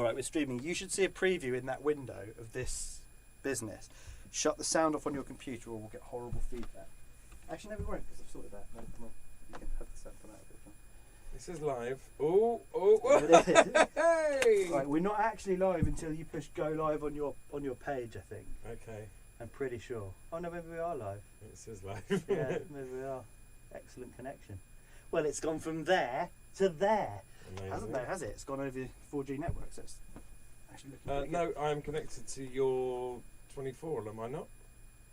Alright, we're streaming. You should see a preview in that window of this business. Shut the sound off on your computer or we'll get horrible feedback. Actually, no, we won't because I've sorted that. No, come on. You can have the sound come out of it. This is live. Oh! Hey! Right, we're not actually live until you push go live on your page, I think. Okay. I'm pretty sure. Oh no, maybe we are live. It says live. Yeah, maybe we are. Excellent connection. Well, it's gone from there to there. Amazing. Hasn't there, has it? It's gone over 4G networks. That's actually looking no, I'm connected to your Twennifourl, am I not?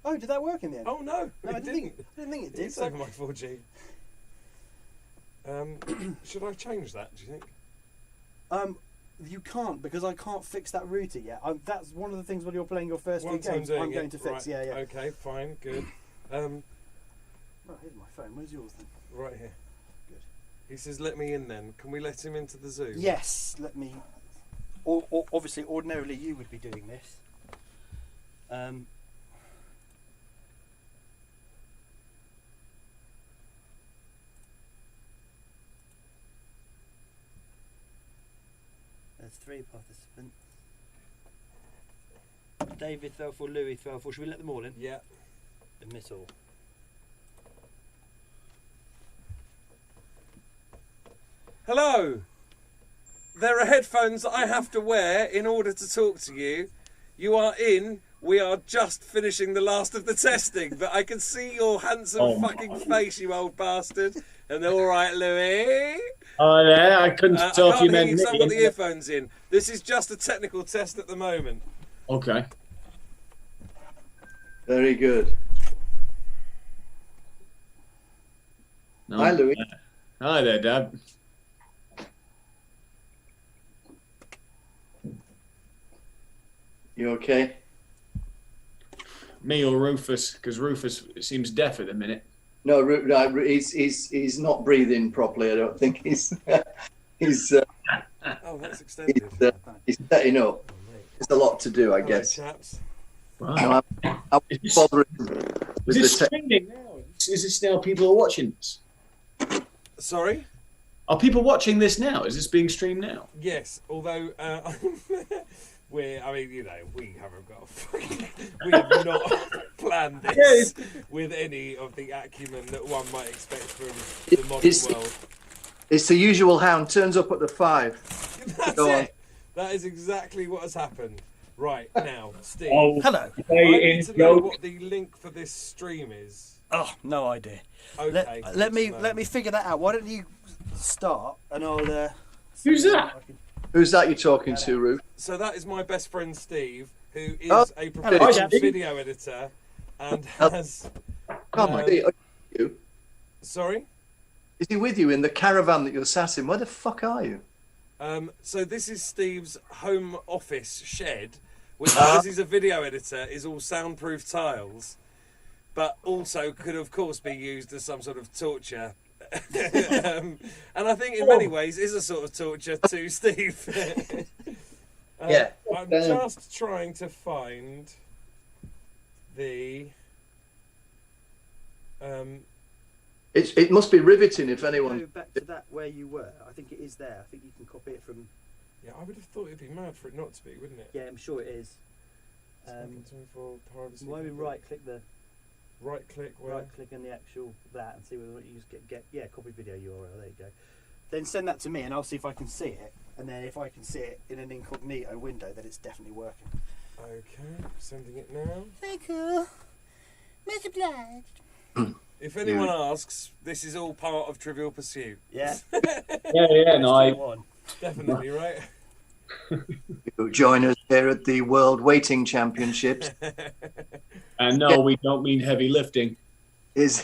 Oh, did that work in the end? Oh no, no, I didn't think it did. It's over my 4G. Should I change that, do you think? You can't, because I can't fix that router yet. That's one of the things when you're playing your first few Once I'm games doing I'm going it, to fix. right. Yeah. Okay, fine, good. Well, here's my phone. Where's yours then? Right here. Good. He says, let me in then. Can we let him into the Zoom? Yes, let me. Obviously, ordinarily you would be doing this. There's 3 participants. David Twennifourl, Louis Twennifourl. Should we let them all in? Yeah. Admit all. Hello! There are headphones that I have to wear in order to talk to you. You are in. We are just finishing the last of the testing, but I can see your handsome fucking face, you old bastard. And all right, Louis. Oh yeah, I couldn't tell if you meant me. I've got the earphones in. This is just a technical test at the moment. Okay. Very good. No, Hi, Louis. Hi there, Dad. You okay? Me or Rufus? Because Rufus seems deaf at the minute. No, he's not breathing properly. I don't think he's Oh, that's extended. he's setting up. There's a lot to do, I guess. Chaps. Right. No, I'm bothering with Is this the streaming now? Is this now people are watching this? Sorry? Are people watching this now? Is this being streamed now? Yes, although we haven't got we have not planned this with any of the acumen that one might expect from the modern world. It's the usual Hound turns up at the 5. That's Go on. it. That is exactly what has happened. Right now, Steve. Hello. I need to know what the link for this stream is. Oh, no idea. Okay. Let me figure that out. Why don't you start and I'll. Who's that? Who's that you're talking to, Ruth? So that is my best friend Steve, who is Oh, a hello, professional Steve. video editor and has. Come on, are you? Sorry. Is he with you in the caravan that you're sat in? Where the fuck are you? So this is Steve's home office shed, which, because he's a video editor, is all soundproof tiles, but also could, of course, be used as some sort of torture. And I think in many ways is a sort of torture to Steve. Yeah. I'm just trying to find the... It must be riveting if anyone. Go back to that where you were. I think it is there. I think you can copy it from. Yeah, I would have thought it'd be mad for it not to be, wouldn't it? Yeah, I'm sure it is. Why we right click the. Right click where? Right click on the actual that and see whether you just get copy video URL. There you go. Then send that to me and I'll see if I can see it. And then if I can see it in an incognito window, then it's definitely working. Okay, sending it now. Very cool. Much obliged. If anyone asks, this is all part of Trivial Pursuit. Yeah. Yeah, no, Definitely, right? You join us here at the World Weighting Championships. And no, we don't mean heavy lifting. Is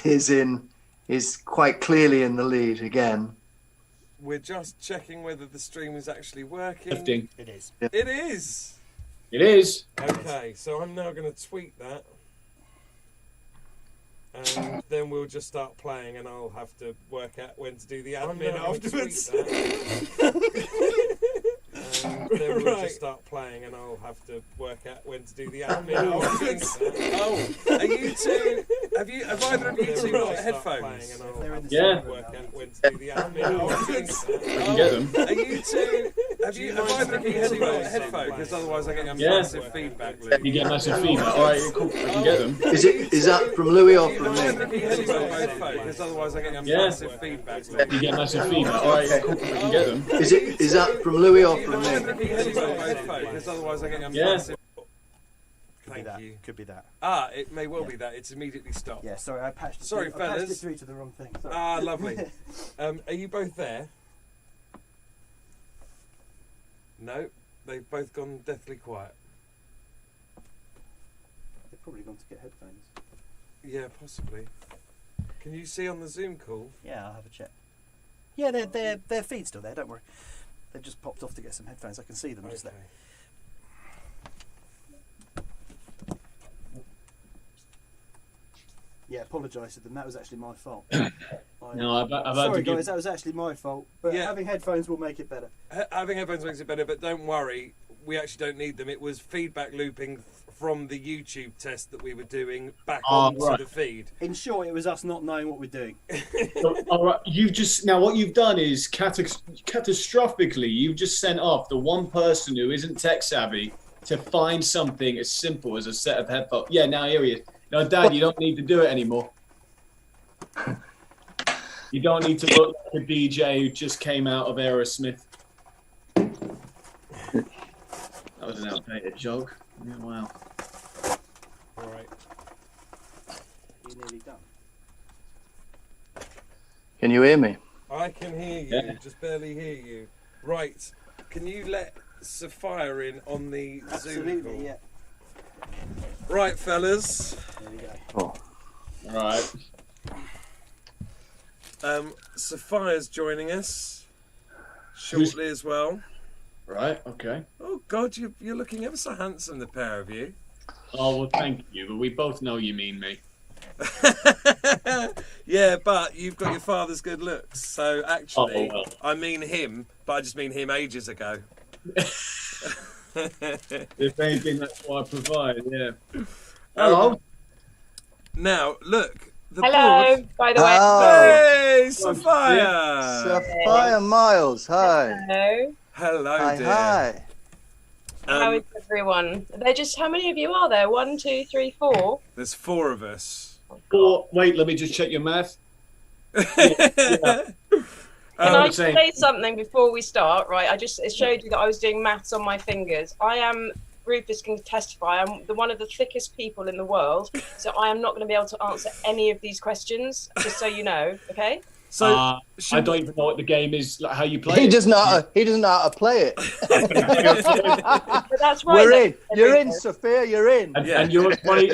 quite clearly in the lead again. We're just checking whether the stream is actually working. Lifting. It is. It is. It is. Okay, so I'm now going to tweet that. And then we'll just start playing and I'll have to work out when to do the admin afterwards. And then we'll just start playing and I'll have to work out when to do the admin afterwards. Oh, are you two... Have either of you two got headphones? They're in the Yeah. same room Work now. out when to do the admin afterwards. I can get them. Are you two... Have I been using a headphone? Because otherwise I get a massive feedback loop. You get massive feedback. All right, cool. We can get them. Is that from Louis or from me? Because otherwise I get a massive feedback loop. You get massive feedback. All right, cool. We can get them. Is that from Louis or from me? Because otherwise I get a massive. Thank you. Could be that. Ah, it may well be that. It's immediately stopped. Yeah, sorry, I patched it. Sorry, I patched it fellas. through to the wrong thing. Sorry. Ah, lovely. Are you both there? No, they've both gone deathly quiet. They've probably gone to get headphones. Yeah, possibly. Can you see on the Zoom call? Yeah, I'll have a check. Yeah, their feed's still there. Don't worry. They've just popped off to get some headphones. I can see them just there. Yeah, apologise to them. That was actually my fault. No, I've sorry, guys. That was actually my fault. But Yeah. having headphones will make it better. Having headphones makes it better, but don't worry. We actually don't need them. It was feedback looping from the YouTube test that we were doing back onto the feed. In short, it was us not knowing what we're doing. So, all right, what you've done is catastrophically, you've just sent off the one person who isn't tech savvy to find something as simple as a set of headphones. Yeah, now here he is. No, Dad, you don't need to do it anymore. You don't need to look like a DJ who just came out of Aerosmith. That was an outdated joke. Yeah, wow. All right. You're nearly done. Can you hear me? I can hear you, just barely hear you. Right. Can you let Sophia in on the Zoom call? Absolutely, yeah. Right, fellas. There we go. Oh. All right. Sophia's joining us shortly as well. Right, okay. Oh, God, you're looking ever so handsome, the pair of you. Oh, well, thank you, but we both know you mean me. Yeah, but you've got your father's good looks. So, actually, well. I mean him, but I just mean him ages ago. If anything, that's what I provide, yeah. Hello. Now, look. The Hello, board. by the way. Hey, Sophia. Sophia Miles, hi. Hello. Hello, Hi, dear. hi. How is everyone? They're just, how many of you are there? 1, 2, 3, 4? There's 4 of us. Wait, let me just check your math. Can I just say something before we start? Right, it showed you that I was doing maths on my fingers. Rufus can testify, I'm one of the thickest people in the world, so I am not going to be able to answer any of these questions, just so you know, okay? So I don't even know what the game is, like how you play He it. doesn't know how to play it. But that's right. You're in, Sophia, you're in. And you're funny.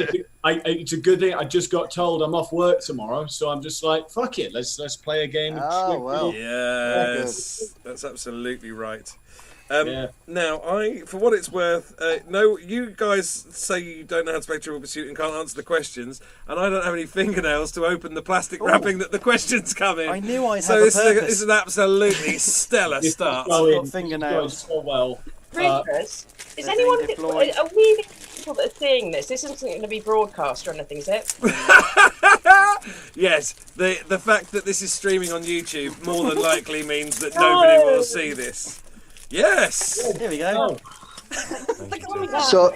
It's a good thing. I just got told I'm off work tomorrow, so I'm just like, fuck it, let's play a game. Oh, well. Yes, that's absolutely right. Now, for what it's worth, no, you guys say you don't know how to play Trivial Pursuit and can't answer the questions, and I don't have any fingernails to open the plastic wrapping that the questions come in. I knew I'd so have this a purpose. is an absolutely stellar start. I've got fingernails. So well. Rufus, is they're anyone, being deployed. are we the people that are seeing this? This isn't going to be broadcast or anything, is it? Yes, the fact that this is streaming on YouTube more than likely means that nobody will see this. Yes! Here we go. So,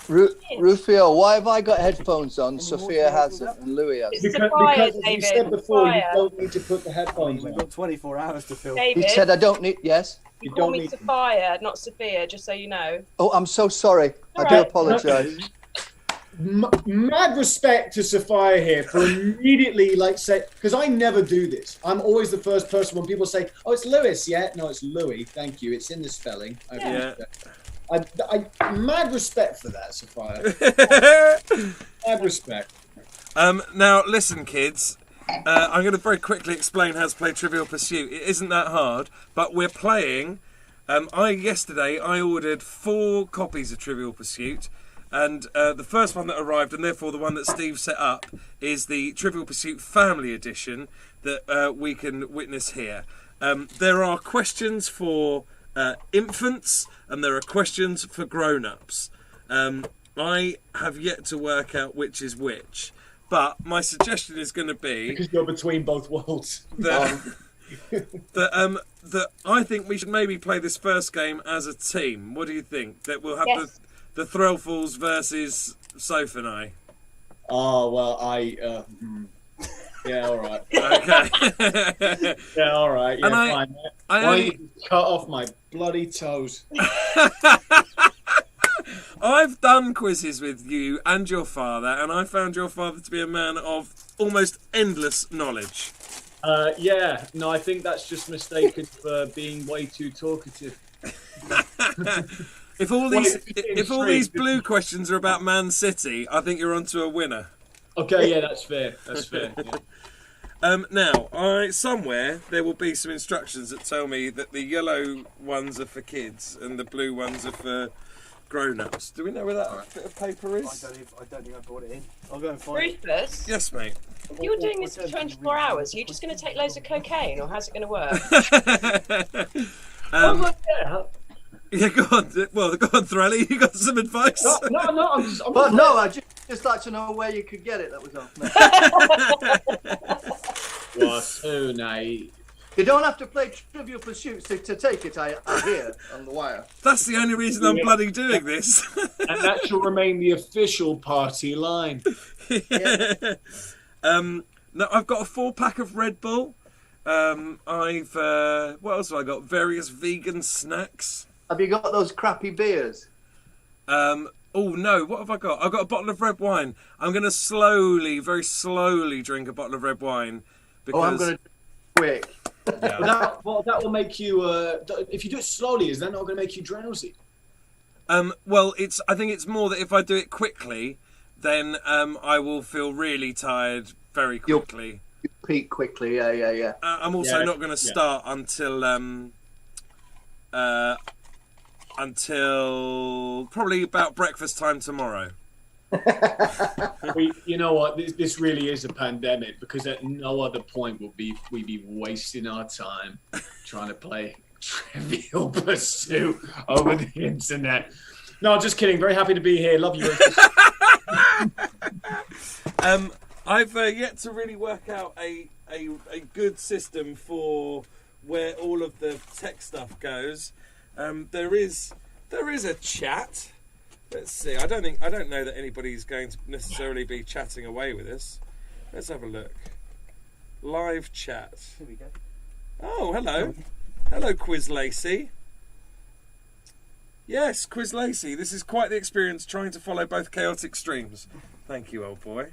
Rufio, why have I got headphones on? Sophia hasn't, and Louis hasn't. Because as you said before, you Sophia. don't need to put the headphones We've on. got 24 hours to fill. He David, said I don't need. Yes. you you call don't me need- Sophia, not Sophia, just so you know. Oh, I'm so sorry. I All do right. apologise. Mad respect to Sophia here for immediately because I never do this. I'm always the first person when people say, "Oh, it's Lewis." Yeah, no, it's Louis. Thank you. It's in the spelling. I mad respect for that, Sophia. Mad respect. Now, listen, kids. I'm going to very quickly explain how to play Trivial Pursuit. It isn't that hard, but we're playing. Yesterday I ordered 4 copies of Trivial Pursuit. And the first one that arrived, and therefore the one that Steve set up, is the Trivial Pursuit Family Edition that we can witness here. There are questions for infants, and there are questions for grown-ups. I have yet to work out which is which, but my suggestion is going to be... Because you're between both worlds. that I think we should maybe play this first game as a team. What do you think? That we'll have the Thrillfuls versus Soph and I. Oh well, yeah, all right. Okay. Yeah, all right. Yeah, fine. Why don't you cut off my bloody toes? I've done quizzes with you and your father, and I found your father to be a man of almost endless knowledge. Yeah, no, I think that's just mistaken for being way too talkative. If all these blue questions are about Man City, I think you're onto a winner. Okay, yeah, that's fair. That's fair. Yeah. Now, somewhere there will be some instructions that tell me that the yellow ones are for kids and the blue ones are for grown-ups. Do we know where that bit of paper is? I don't think I brought it in. I'll go and find it. Rufus? Yes, mate. You're doing this for 24 hours. Are you just going to take loads of cocaine, or how's it going to work? Yeah, go on. Well, go on, Threlly. You got some advice? No, I just like to know where you could get it. That was all. You're too naive. You don't have to play Trivial Pursuit to take it, I hear, on the wire. That's the only reason I'm bloody doing this. And that shall remain the official party line. Yeah. No, I've got a 4-pack of Red Bull. What else have I got? Various vegan snacks. Have you got those crappy beers? Oh no, what have I got? I've got a bottle of red wine. I'm going to very slowly drink a bottle of red wine. Because... I'm going to quick. Yeah. That will make you. If you do it slowly, is that not going to make you drowsy? Well, I think it's more that if I do it quickly, then I will feel really tired very quickly. You'll peak quickly, yeah. I'm also not going to start until probably about breakfast time tomorrow. You know what? This really is a pandemic, because at no other point would we be wasting our time trying to play Trivial Pursuit over the internet. No, just kidding. Very happy to be here. Love you. I've yet to really work out a good system for where all of the tech stuff goes. There is a chat. Let's see. I don't know that anybody's going to necessarily be chatting away with us. Let's have a look. Live chat. Here we go. Oh, hello. Hello, Quiz Lacey. Yes, Quiz Lacey. This is quite the experience trying to follow both chaotic streams. Thank you, old boy.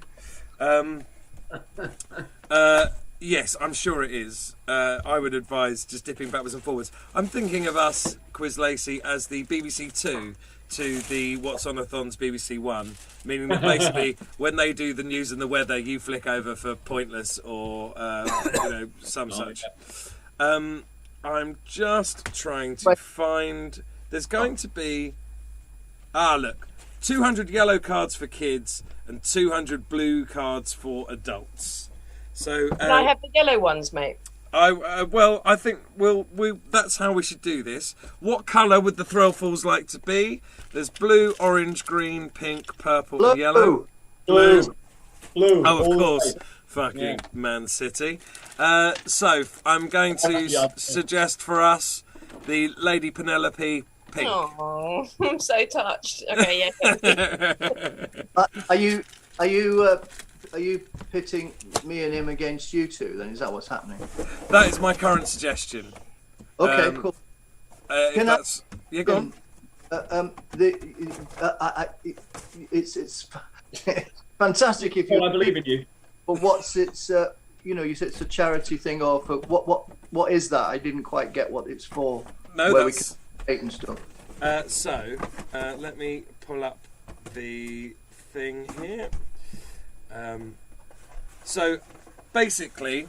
Yes, I'm sure it is. I would advise just dipping backwards and forwards. I'm thinking of us, Quiz Lacey, as the BBC 2 to the What's On a Thon's BBC 1, meaning that basically when they do the news and the weather, you flick over for Pointless or some such. I'm just trying to find. There's going to be. Look, 200 yellow cards for kids and 200 blue cards for adults. So can I have the yellow ones, mate? I think that's how we should do this. What colour would the Thrillfuls like to be? There's blue, orange, green, pink, purple, and yellow. Blue. Oh, of course. Fucking Man City. So I'm going to suggest for us the Lady Penelope pink. Oh, I'm so touched. Okay, yeah. Are you pitting me and him against you two? Then is that what's happening? That is my current suggestion. Okay, cool. Go on. It's fantastic if you. I believe in you. But what's it's? You said it's a charity thing, or for what is that? I didn't quite get what it's for. No, where that's. We can and stuff. Let me pull up the thing here. So basically,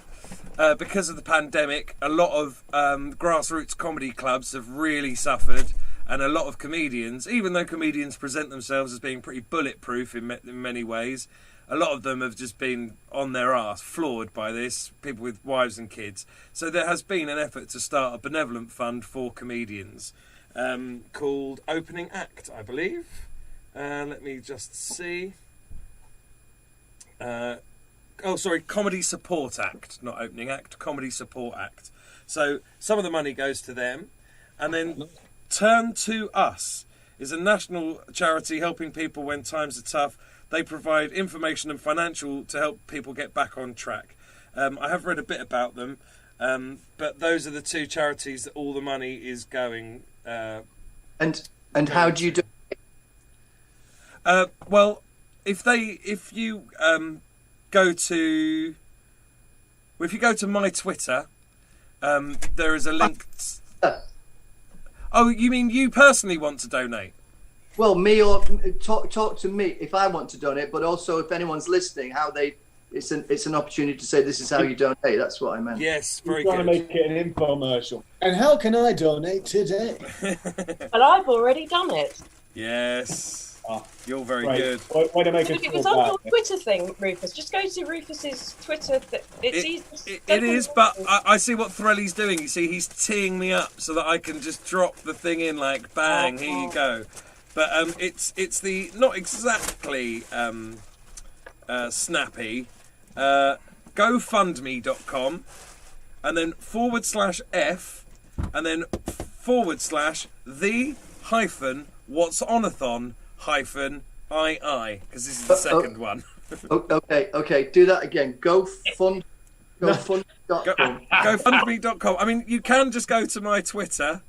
because of the pandemic, a lot of grassroots comedy clubs have really suffered, and a lot of comedians, even though comedians present themselves as being pretty bulletproof in many ways, a lot of them have just been on their arse, floored by this, people with wives and kids. So there has been an effort to start a benevolent fund for comedians called Opening Act, I believe. Let me just see. Comedy Support Act, not Opening Act, Comedy Support Act. So some of the money goes to them. And then Turn to Us is a national charity helping people when times are tough. They provide information and financial to help people get back on track. I have read a bit about them, but those are the two charities that all the money is going. And how do you do? Well, if you go to my Twitter, there is a link. Oh, you mean you personally want to donate? Well, me or talk to me if I want to donate, but also if anyone's listening, it's an opportunity to say this is how you donate. That's what I meant. Yes, very Trying good. to make it an infomercial. And how can I donate today? Well, I've already done it. Yes, Oh, you're very right. good. Way to make Look, us it was feel on your bad. Twitter thing, Rufus. Just go to Rufus's Twitter. It's easy. It is, but I see what Threlly's doing. You see, he's teeing me up so that I can just drop the thing in like bang. Here you go. But it's the not exactly snappy. GoFundMe.com and then /F and then /the hyphen what's onathon hyphen II because this is the second one. Okay. Do that again. GoFundMe.com. I mean, you can just go to my Twitter,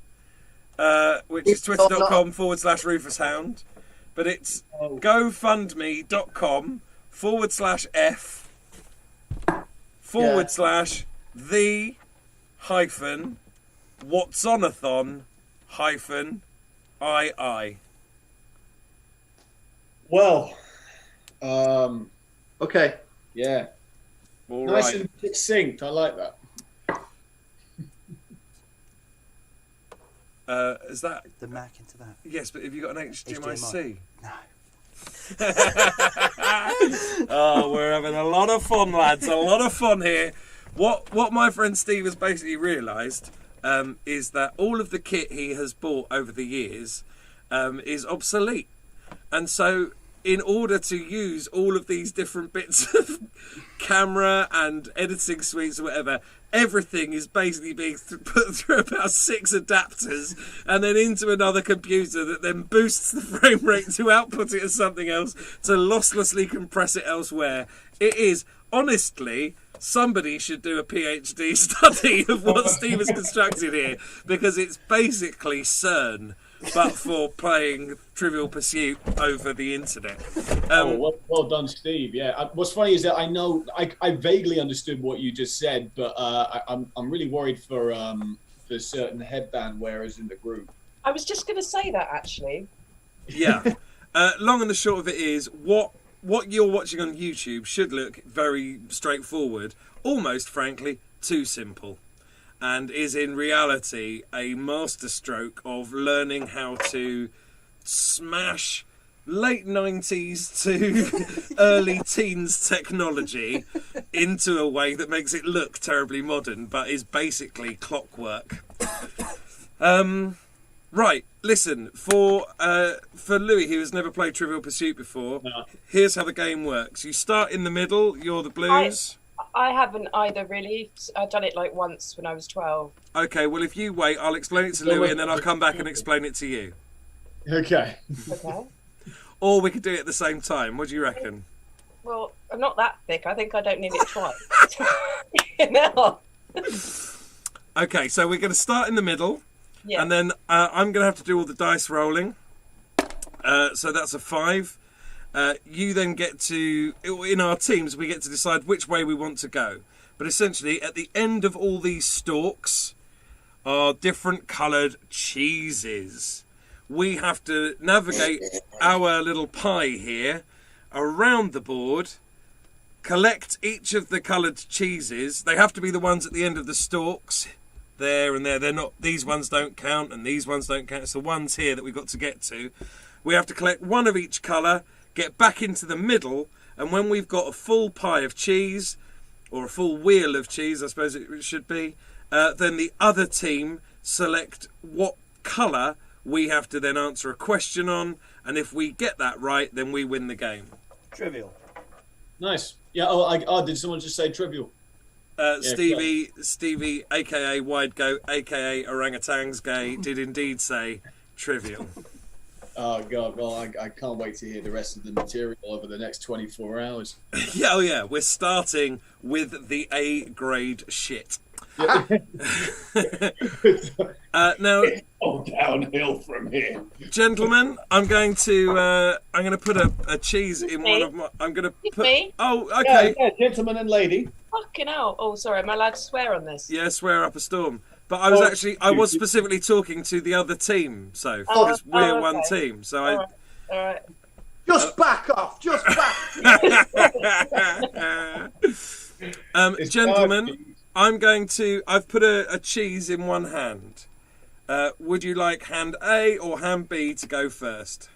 which is twitter.com/Rufus Hound, but it's GoFundMe.com /F /the hyphen whatsonathon hyphen II. Well, Okay. yeah. All Nice right. and succinct. I like that. Is that The Mac into that. yes? But have you got an HDMI-C? No. Oh, we're having a lot of fun, lads. A lot of fun here. What my friend Steve has basically realised is that all of the kit he has bought over the years is obsolete, and so in order to use all of these different bits of camera and editing suites or whatever, everything is basically being put through about 6 adapters and then into another computer that then boosts the frame rate to output it as something else to losslessly compress it elsewhere. It is, honestly, somebody should do a PhD study of what Steve has constructed here, because it's basically CERN, but for playing Trivial Pursuit over the internet. Well done, Steve. Yeah. What's funny is that I know I vaguely understood what you just said, but I'm really worried for certain headband wearers in the group. I was just going to say that actually. Yeah. Long and the short of it is, what you're watching on YouTube should look very straightforward, almost frankly too simple, and is in reality a masterstroke of learning how to smash late 90s to early teens technology into a way that makes it look terribly modern but is basically clockwork. Right, listen, for Louis, who has never played Trivial Pursuit before, here's how the game works. You start in the middle, you're the blues. I haven't either, really. I've done it like once when I was 12. Okay, well, if you wait, I'll explain it to Louis and then I'll come back and explain it to you. Okay. Okay. Or we could do it at the same time. What do you reckon? Well, I'm not that thick. I think I don't need it twice. No. Okay, so we're going to start in the middle. Yeah. And then I'm going to have to do all the dice rolling. So that's a 5. You then get to, in our teams, we get to decide which way we want to go. But essentially, at the end of all these stalks are different coloured cheeses. We have to navigate our little pie here around the board, collect each of the coloured cheeses. They have to be the ones at the end of the stalks. There and there. They're not. These ones don't count, and these ones don't count. It's the ones here that we've got to get to. We have to collect one of each colour, get back into the middle, and when we've got a full pie of cheese, or a full wheel of cheese, I suppose it should be, then the other team select what colour we have to then answer a question on, and if we get that right, then we win the game. Trivial. Nice. Yeah. Oh, did someone just say trivial? Stevie, aka Wide Goat, aka Orangutans Gay, did indeed say trivial. Oh God! Well, I can't wait to hear the rest of the material over the next 24 hours. Yeah, we're starting with the A grade shit. Now, all downhill from here, gentlemen. I'm going to put a cheese in one of my. I'm going to put. Me? Oh, okay. Yeah, gentleman and lady. Fucking hell. Oh, sorry. Am I allowed to swear on this? Yeah, swear up a storm. But I was specifically talking to the other team, so because we're one team. So All right. Just back off. Just back. Gentlemen, I've put a cheese in one hand. Would you like hand A or hand B to go first?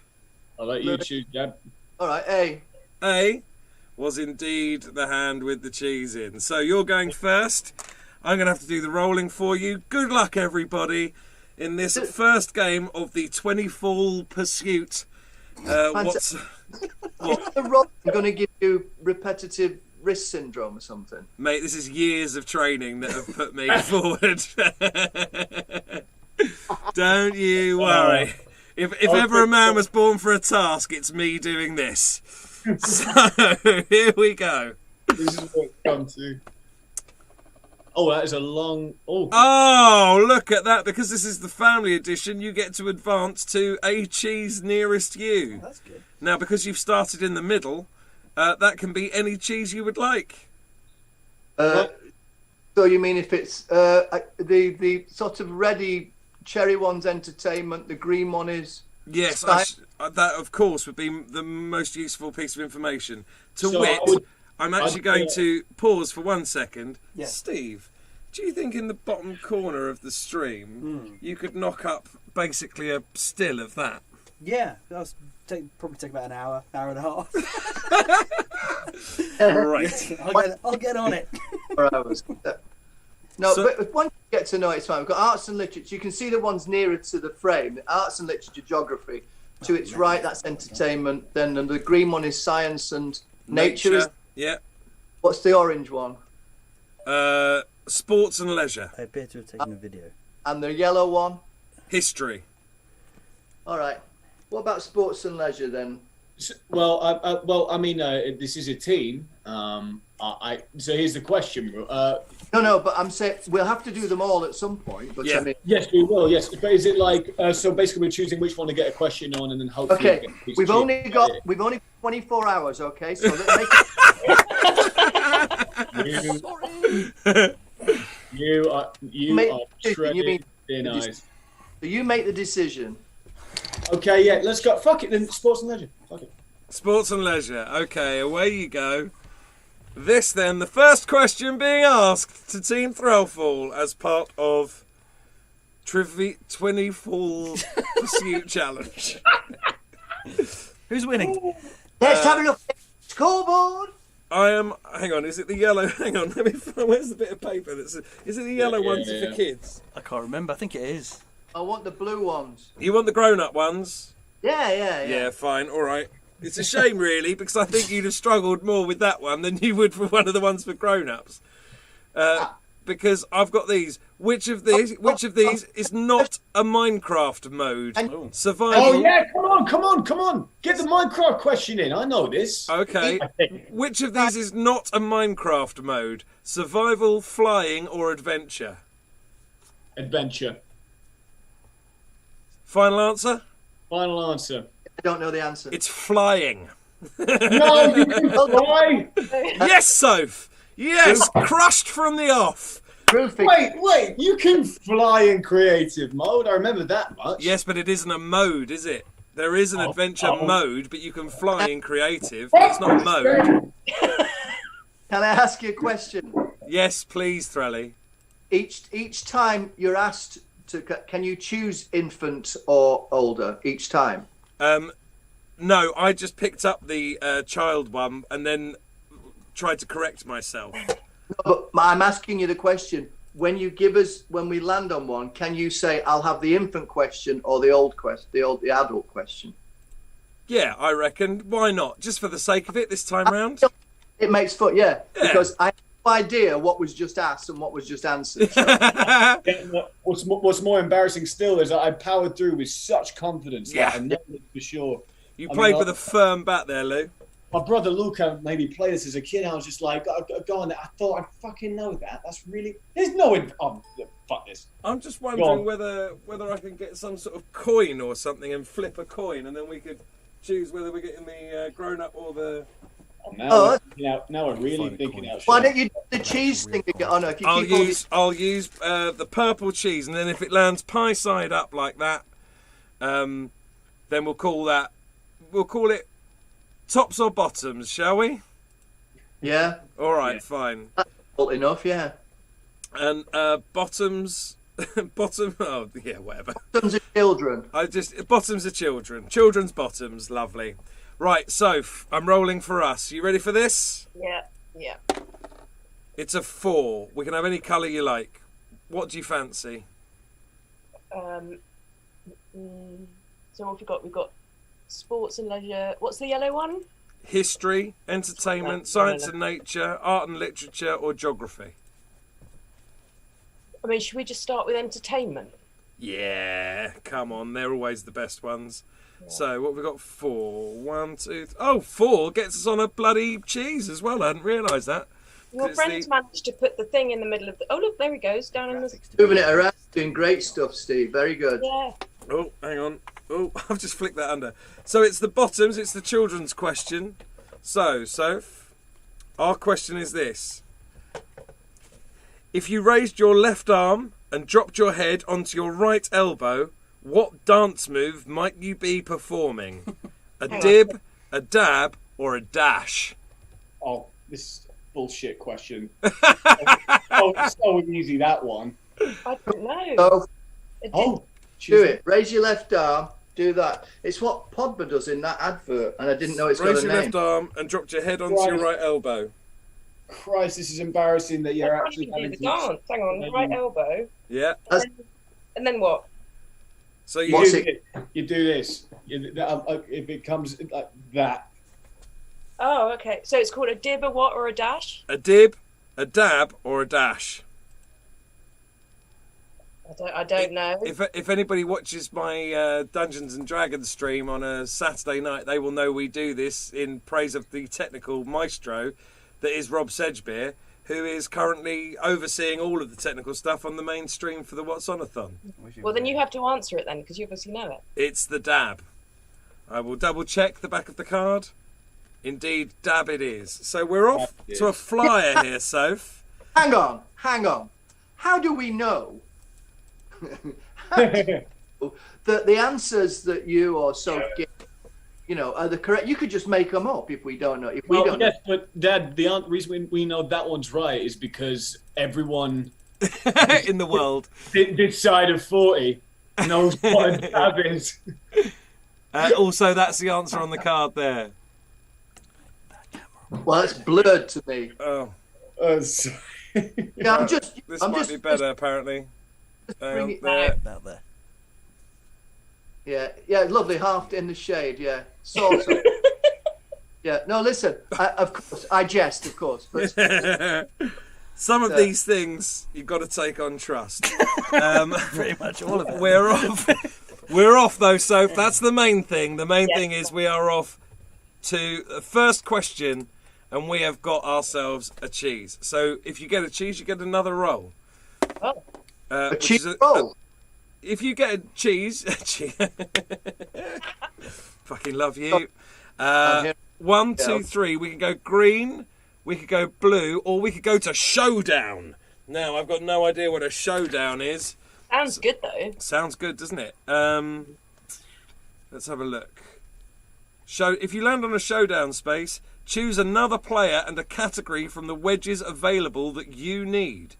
I'll let you choose, Jab. All right, A. A was indeed the hand with the cheese in. So you're going first. I'm going to have to do the rolling for you. Good luck, everybody, in this first game of the Twennifourl Pursuit. What's what? The roll I'm going to give you repetitive wrist syndrome or something. Mate, this is years of training that have put me forward. Don't you worry. If ever a man was born for a task, it's me doing this. So, here we go. This is what it's come to. Oh, that is a long... Oh, look at that. Because this is the family edition, you get to advance to a cheese nearest you. That's good. Now, because you've started in the middle, that can be any cheese you would like. So you mean if it's the sort of ready cherry one's entertainment, the green one is... Yes, that, of course, would be the most useful piece of information. I'm actually going to pause for 1 second. Yeah. Steve, do you think in the bottom corner of the stream you could knock up basically a still of that? Yeah, that'll probably take about an hour and a half. Right. I'll get on it. 4 hours. No, but once you get to know it's fine. We've got arts and literature. You can see the ones nearer to the frame. Arts and literature, geography. To its right, that's entertainment. Then the green one is science and nature. Is, yeah. what's the orange one? Sports and leisure. I appear to have taken a video. And the yellow one? History. All right. What about sports and leisure then? Well, I mean, this is a team. So here's the question. No, but I'm saying we'll have to do them all at some point. But Yeah. I mean, Yes, we will. Yes, but is it like so? Basically, we're choosing which one to get a question on, and then hopefully. okay, we've only got 24 hours. Okay, so let's make it. You are shredded thin eyes. So you make the decision. Okay, yeah, let's go. Fuck it then. Sports and leisure. Fuck it. Sports and leisure. Okay, away you go. This then, the first question being asked to Team Thrillful as part of Twennifourl Pursuit Challenge. Who's winning? Let's have a look at the scoreboard. Hang on, is it the yellow? Hang on, let me find, where's the bit of paper is it the yellow ones for kids? I can't remember. I think it is. I want the blue ones. You want the grown-up ones? Yeah. Yeah, fine, alright. It's a shame, really, because I think you'd have struggled more with that one than you would for one of the ones for grown-ups. Because I've got these. Which of these is not a Minecraft mode? Survival. Oh yeah, come on! Get the Minecraft question in. I know this. Okay. Which of these is not a Minecraft mode? Survival, flying, or adventure? Adventure. Final answer? Final answer. I don't know the answer. It's flying. No, you can fly. Yes, Soph. Yes, crushed from the off. Wait, you can fly in creative mode. I remember that much. Yes, but it isn't a mode, is it? There is an adventure mode, but you can fly in creative. But it's not a mode. Can I ask you a question? Yes, please, Threlly. Each time you're asked to, can you choose infant or older each time? No, I just picked up the child one and then tried to correct myself. No, but I'm asking you the question. When we land on one, can you say, I'll have the infant question or the adult question? Yeah, I reckon. Why not? Just for the sake of it this time round? It makes fun, yeah. Because I idea what was just asked and what was just answered. So. What's more embarrassing still is that I powered through with such confidence. Yeah. Like, I know it for sure. You played with a firm bat there, Lou. My brother Luca maybe played this as a kid. I was just like, go on. I thought I fucking know that. That's really. There's no. Fuck this. I'm just wondering whether I can get some sort of coin or something and flip a coin, and then we could choose whether we're getting the grown-up or the. Now we're really thinking out. Why don't you do the cheese thing again? Oh no, if you I'll use the purple cheese, and then if it lands pie side up like that, then we'll call it tops or bottoms, shall we? Yeah. All right, fine. That's enough, yeah. And bottoms, bottom. Oh yeah, whatever. Bottoms are children. Bottoms are children. Children's bottoms, lovely. Right, Soph, I'm rolling for us. You ready for this? Yeah. It's a 4. We can have any colour you like. What do you fancy? So what have we got? We've got sports and leisure. What's the yellow one? History, entertainment, science and nature, art and literature, or geography. I mean, should we just start with entertainment? Yeah, come on, they're always the best ones. Yeah. So, what have we got? 4. 1, 2, 3. Oh, 4 gets us on a bloody cheese as well. I hadn't realised that. Your friend's managed to put the thing in the middle of the... Oh, look, there he goes, down in the... Moving it around, doing great stuff, Steve. Very good. Yeah. Oh, hang on. Oh, I've just flicked that under. So, it's the bottoms. It's the children's question. So, Soph, our question is this. If you raised your left arm and dropped your head onto your right elbow, what dance move might you be performing? A dib, a dab, or a dash? Oh, this is a bullshit question. It's so easy, that one. I don't know. Do it. Raise your left arm. Do that. It's what Podma does in that advert, and I didn't know it's got a name. Raise your left arm and dropped your head onto your right elbow. Christ, this is embarrassing that you're actually having to dance. Hang on, right elbow. Yeah. And then what? So you do this. If it comes like that. Oh, okay. So it's called a dib, a what, or a dash? A dib, a dab, or a dash. I don't know. If anybody watches my Dungeons and Dragons stream on a Saturday night, they will know we do this in praise of the technical maestro that is Rob Sedgebeer, who is currently overseeing all of the technical stuff on the main stream for the What's On-a-thon. Well, then you have to answer it then, because you obviously know it. It's the dab. I will double check the back of the card. Indeed, dab it is. So we're off to a flyer here, Soph. Hang on. How do we know that the answers that you or Soph give, are the correct? You could just make them up if we don't know. If we don't know. But Dad, the reason we know that one's right is because everyone in the world this side of 40 knows what a dab is. Also, that's the answer on the card there. Well, it's blurred to me. Oh. Sorry. Yeah, This might be better, apparently. Bring it out there. Yeah, lovely, half in the shade, yeah. Sort of. Yeah, no, listen, of course, I jest, of course. But some of these things you've got to take on trust. Pretty much all of it. We're off, though, Soph. That's the main thing. The main thing is we are off to the first question, and we have got ourselves a cheese. So if you get a cheese, you get another roll. Oh. A cheese roll? If you get a cheese... Fucking love you. 1, 2, 3. We can go green, we could go blue, or we could go to showdown. Now, I've got no idea what a showdown is. Sounds good, though. Sounds good, doesn't it? Let's have a look. If you land on a showdown space, choose another player and a category from the wedges available that you need.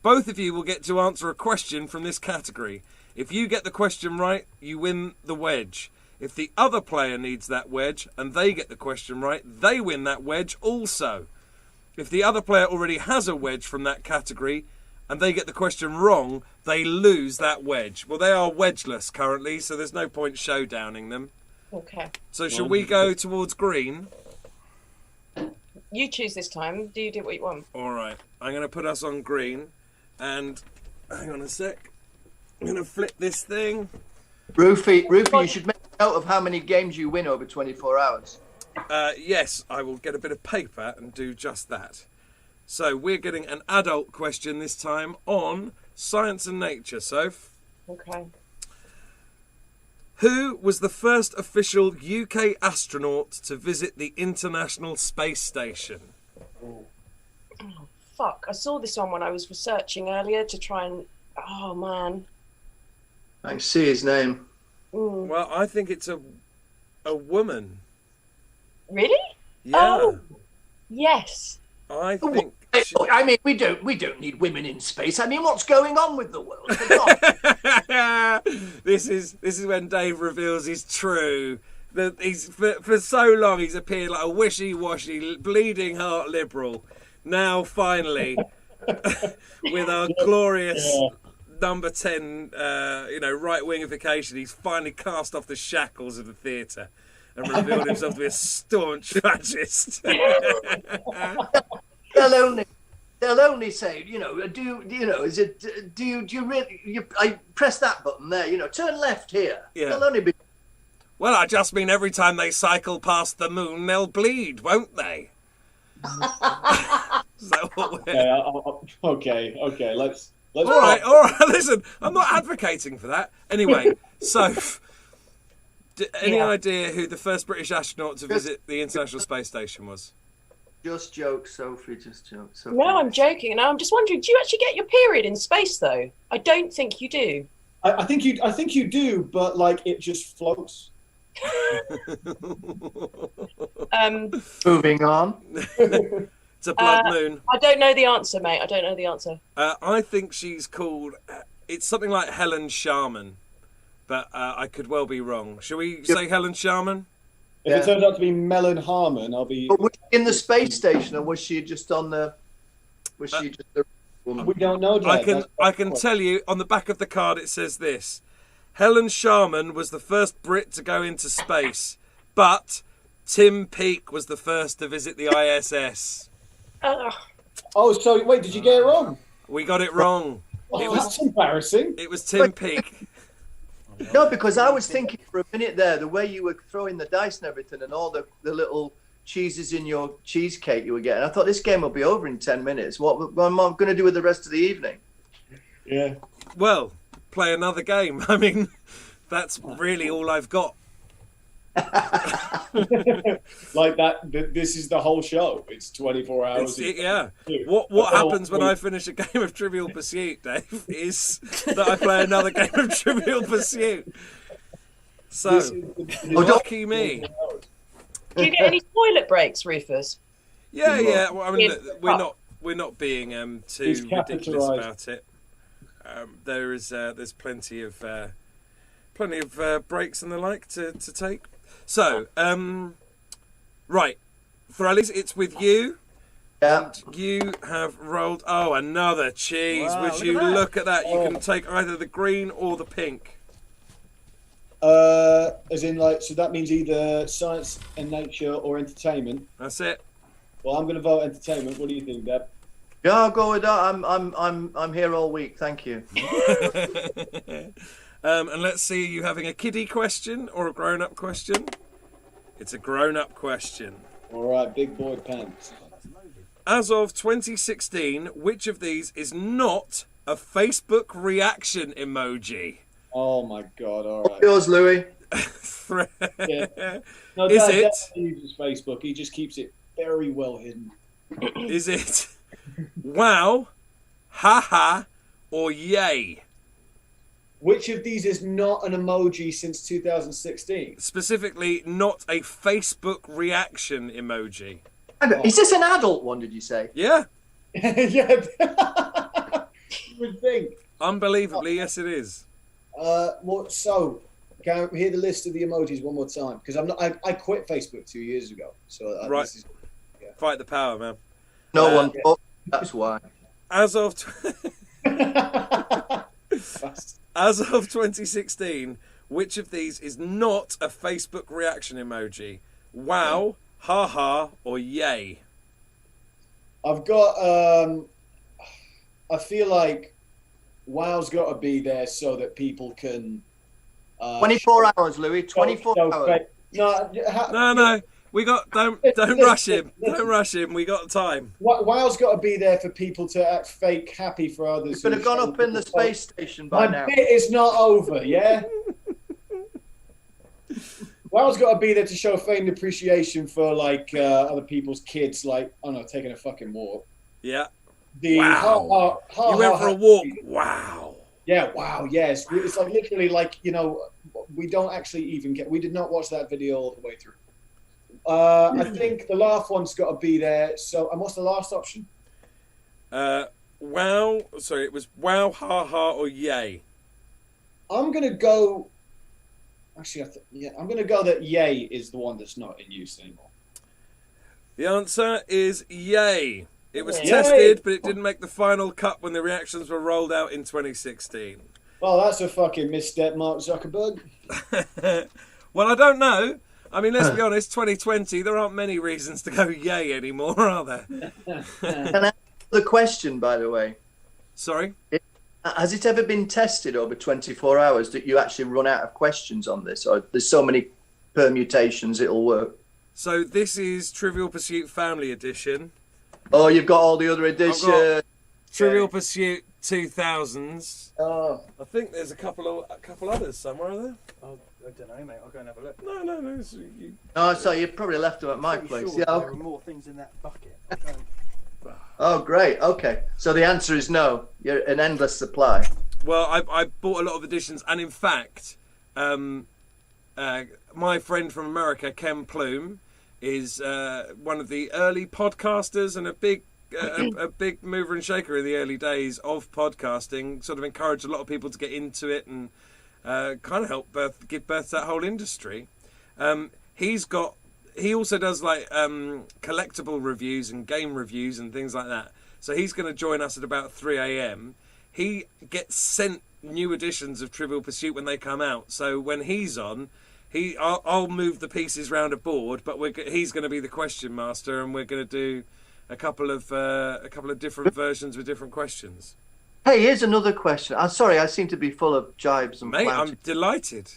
Both of you will get to answer a question from this category. If you get the question right, you win the wedge. If the other player needs that wedge and they get the question right, they win that wedge also. If the other player already has a wedge from that category and they get the question wrong, they lose that wedge. Well, they are wedgeless currently, so there's no point showdowning them. Okay. So should we go towards green? You choose this time. Do you do what you want? All right. I'm going to put us on green. And hang on a sec. I'm going to flip this thing. Rufy, you should make a note of how many games you win over 24 hours. Yes, I will get a bit of paper and do just that. So we're getting an adult question this time on science and nature, Soph. Okay. Who was the first official UK astronaut to visit the International Space Station? Oh, fuck. I saw this on when I was researching earlier to try and... Oh, man. I can see his name. Mm. Well, I think it's a woman. Really? Yeah. Oh, yes. I think... I mean, we don't need women in space. I mean, what's going on with the world? This is when Dave reveals his true. That he's for so long he's appeared like a wishy-washy, bleeding heart liberal. Now finally, with our glorious number 10, right-wingification, he's finally cast off the shackles of the theatre and revealed himself to be a staunch fascist. They'll only say, do you really? I press that button there, turn left here. Yeah. They'll only be. Well, I just mean every time they cycle past the moon, they'll bleed, won't they? So what Okay. Let's. All right. Listen, I'm not advocating for that. Anyway, so any idea who the first British astronaut to visit the International Space Station was? Just joke, Sophie. Just joke. Sophie. No, I'm joking. And I'm just wondering, do you actually get your period in space, though? I don't think you do. I think you do, but like it just floats. Moving on. It's a blood moon. I don't know the answer, mate. I don't know the answer. I think she's called. It's something like Helen Sharman, but I could well be wrong. Shall we say Helen Sharman? If it turns out to be Melon Harmon, I'll be. But was she in the space station, or was she just on the? Was she just a woman? We don't know. Dad. I can tell you on the back of the card it says this: Helen Sharman was the first Brit to go into space, but Tim Peake was the first to visit the ISS. Oh, so wait, did you get it wrong? We got it wrong. Oh, that's embarrassing. It was Tim Peake. No, because I was thinking for a minute there, the way you were throwing the dice and everything, and all the little cheeses in your cheesecake you were getting. I thought this game will be over in 10 minutes. What am I going to do with the rest of the evening? Yeah. Well, play another game. I mean, that's really all I've got. Like that. This is the whole show. It's 24 hours. Yeah. What happens when I finish a game of Trivial Pursuit, Dave, is that I play another game of Trivial Pursuit. So, lucky me. Do you get any toilet breaks, Rufus? Yeah. Well, I mean, we're not being too ridiculous about it. There's plenty of breaks and the like to take. So, right, Thrallies, it's with you. Yeah. And you have rolled. Oh, another cheese. Wow, Would you look at that? You can take either the green or the pink. As in, like, so that means either science and nature or entertainment. That's it. Well, I'm going to vote entertainment. What do you think, Deb? Yeah, I'll go with that. I'm here all week. Thank you. And let's see, are you having a kiddie question or a grown-up question? It's a grown-up question. All right, big boy pants. As of 2016, which of these is not a Facebook reaction emoji? Oh my God! All right. Yours, Louis. Yeah. No, Is Dad it? uses Facebook. He just keeps it very well hidden. Is it wow, haha, or yay? Which of these is not an emoji since 2016? Specifically, not a Facebook reaction emoji. Is this an adult one, did you say? Yeah. Yeah. You would think. Unbelievably, yes, it is. So, can I hear the list of the emojis one more time? Because I quit Facebook 2 years ago. So right. Fight the power, man. No one. Oh, that's why. As of 2016, which of these is not a Facebook reaction emoji? Wow, haha, or yay? I've got. I feel like WoW's got to be there so that people can. 24 hours, Louis. 24 hours. No. We got don't rush him. Don't rush him. We got time. WoW's got to be there for people to act fake happy for others. You could have gone up in the space station by now. My bit is not over, yeah? WoW's got to be there to show feigned appreciation for, like, other people's kids, like, I don't know, taking a fucking walk. Yeah. Wow. You went for a walk. Wow. Yeah, wow, yes. It's like literally like, you know, we don't actually even we did not watch that video all the way through. I think the last one's got to be there. So, and what's the last option? Wow. Sorry, it was wow, ha, ha, or yay. I'm going to go... Actually, I'm going to go that yay is the one that's not in use anymore. The answer is yay. It was tested, but it didn't make the final cut when the reactions were rolled out in 2016. Well, that's a fucking misstep, Mark Zuckerberg. Well, I don't know. I mean, let's be honest, 2020, there aren't many reasons to go yay anymore, are there? Can I ask the question, by the way? Sorry? Has it ever been tested over 24 hours that you actually run out of questions on this? Or there's so many permutations it'll work? So this is Trivial Pursuit Family Edition. Oh, you've got all the other editions. Trivial Pursuit 2000s. Oh, I think there's a couple others somewhere, are there? I don't know, mate. I'll go and have a look. No. oh, so you probably left them at my Pretty place. sure Yeah. there are more things in that bucket. I'll go and- Oh, great. Okay. So the answer is no. You're an endless supply. Well, I bought a lot of editions, and in fact, my friend from America, Ken Plume, is one of the early podcasters and a big mover and shaker in the early days of podcasting. Sort of encouraged a lot of people to get into it and kind of help give birth to that whole industry. He also does like collectible reviews and game reviews and things like that. So he's going to join us at about 3 a.m. He gets sent new editions of Trivial Pursuit when they come out. So when he's on, I'll move the pieces round a board, but he's going to be the question master, and we're going to do a couple of different versions with different questions. Hey, here's another question. I'm sorry, I seem to be full of jibes and Mate, planting. I'm delighted.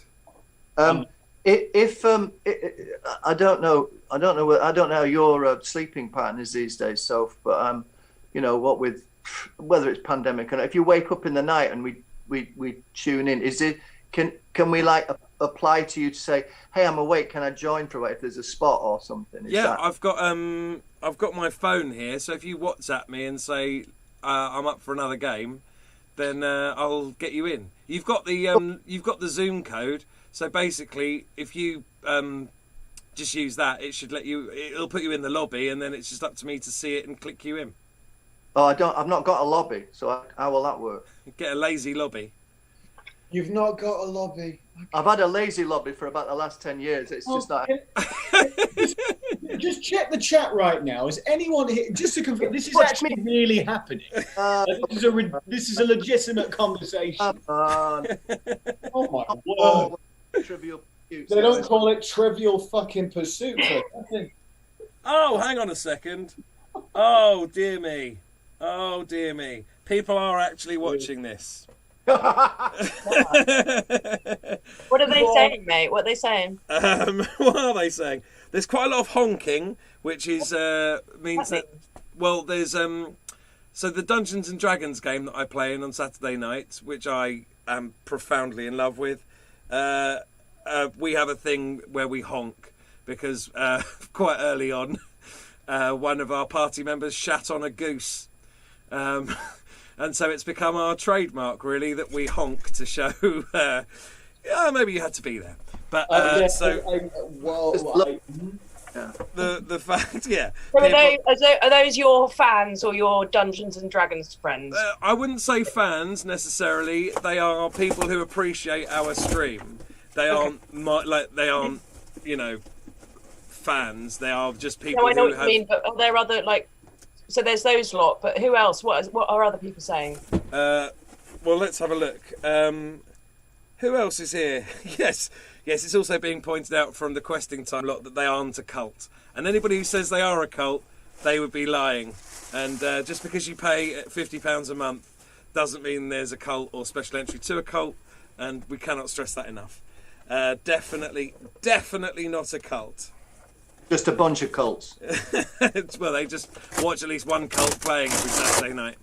If I don't know how your sleeping pattern is these days, Soph, but you know what, with whether it's pandemic or not, if you wake up in the night and we tune in, is it can we like apply to you to say, hey, I'm awake, can I join for if there's a spot or something? I've got my phone here, so if you WhatsApp me and say I'm up for another game, then I'll get you in. You've got the Zoom code. So basically, if you just use that, it'll put you in the lobby, and then it's just up to me to see it and click you in. Oh, I've not got a lobby, so how will that work? Get a lazy lobby. You've not got a lobby. I've had a lazy lobby for about the last 10 years. It's just not. Just check the chat right now. Is anyone here? Just to confirm, this is actually really happening. This is a legitimate conversation. Come on. Oh my word! Trivial Pursuit. They don't call it Trivial fucking Pursuit. Oh, hang on a second. Oh dear me. Oh dear me. People are actually watching this. What are they saying, mate? What are they saying? What are they saying? There's quite a lot of honking, which is means that there's so the Dungeons and Dragons game that I play in on Saturday nights, which I am profoundly in love with. We have a thing where we honk because quite early on, one of our party members shat on a goose. And so it's become our trademark, really, that we honk to show, maybe you had to be there. But the fact, yeah. So are those your fans or your Dungeons and Dragons friends? I wouldn't say fans necessarily. They are people who appreciate our stream. They aren't fans. They are just people. No, I know what you mean, but are there other So there's those lot, but who else? What are other people saying? Well, let's have a look. Who else is here? Yes, it's also being pointed out from the Questing Time lot that they aren't a cult. And anybody who says they are a cult, they would be lying. And just because you pay £50 a month doesn't mean there's a cult or special entry to a cult, and we cannot stress that enough. Definitely not a cult. Just a bunch of cults. Well, they just watch at least one cult playing every Saturday night.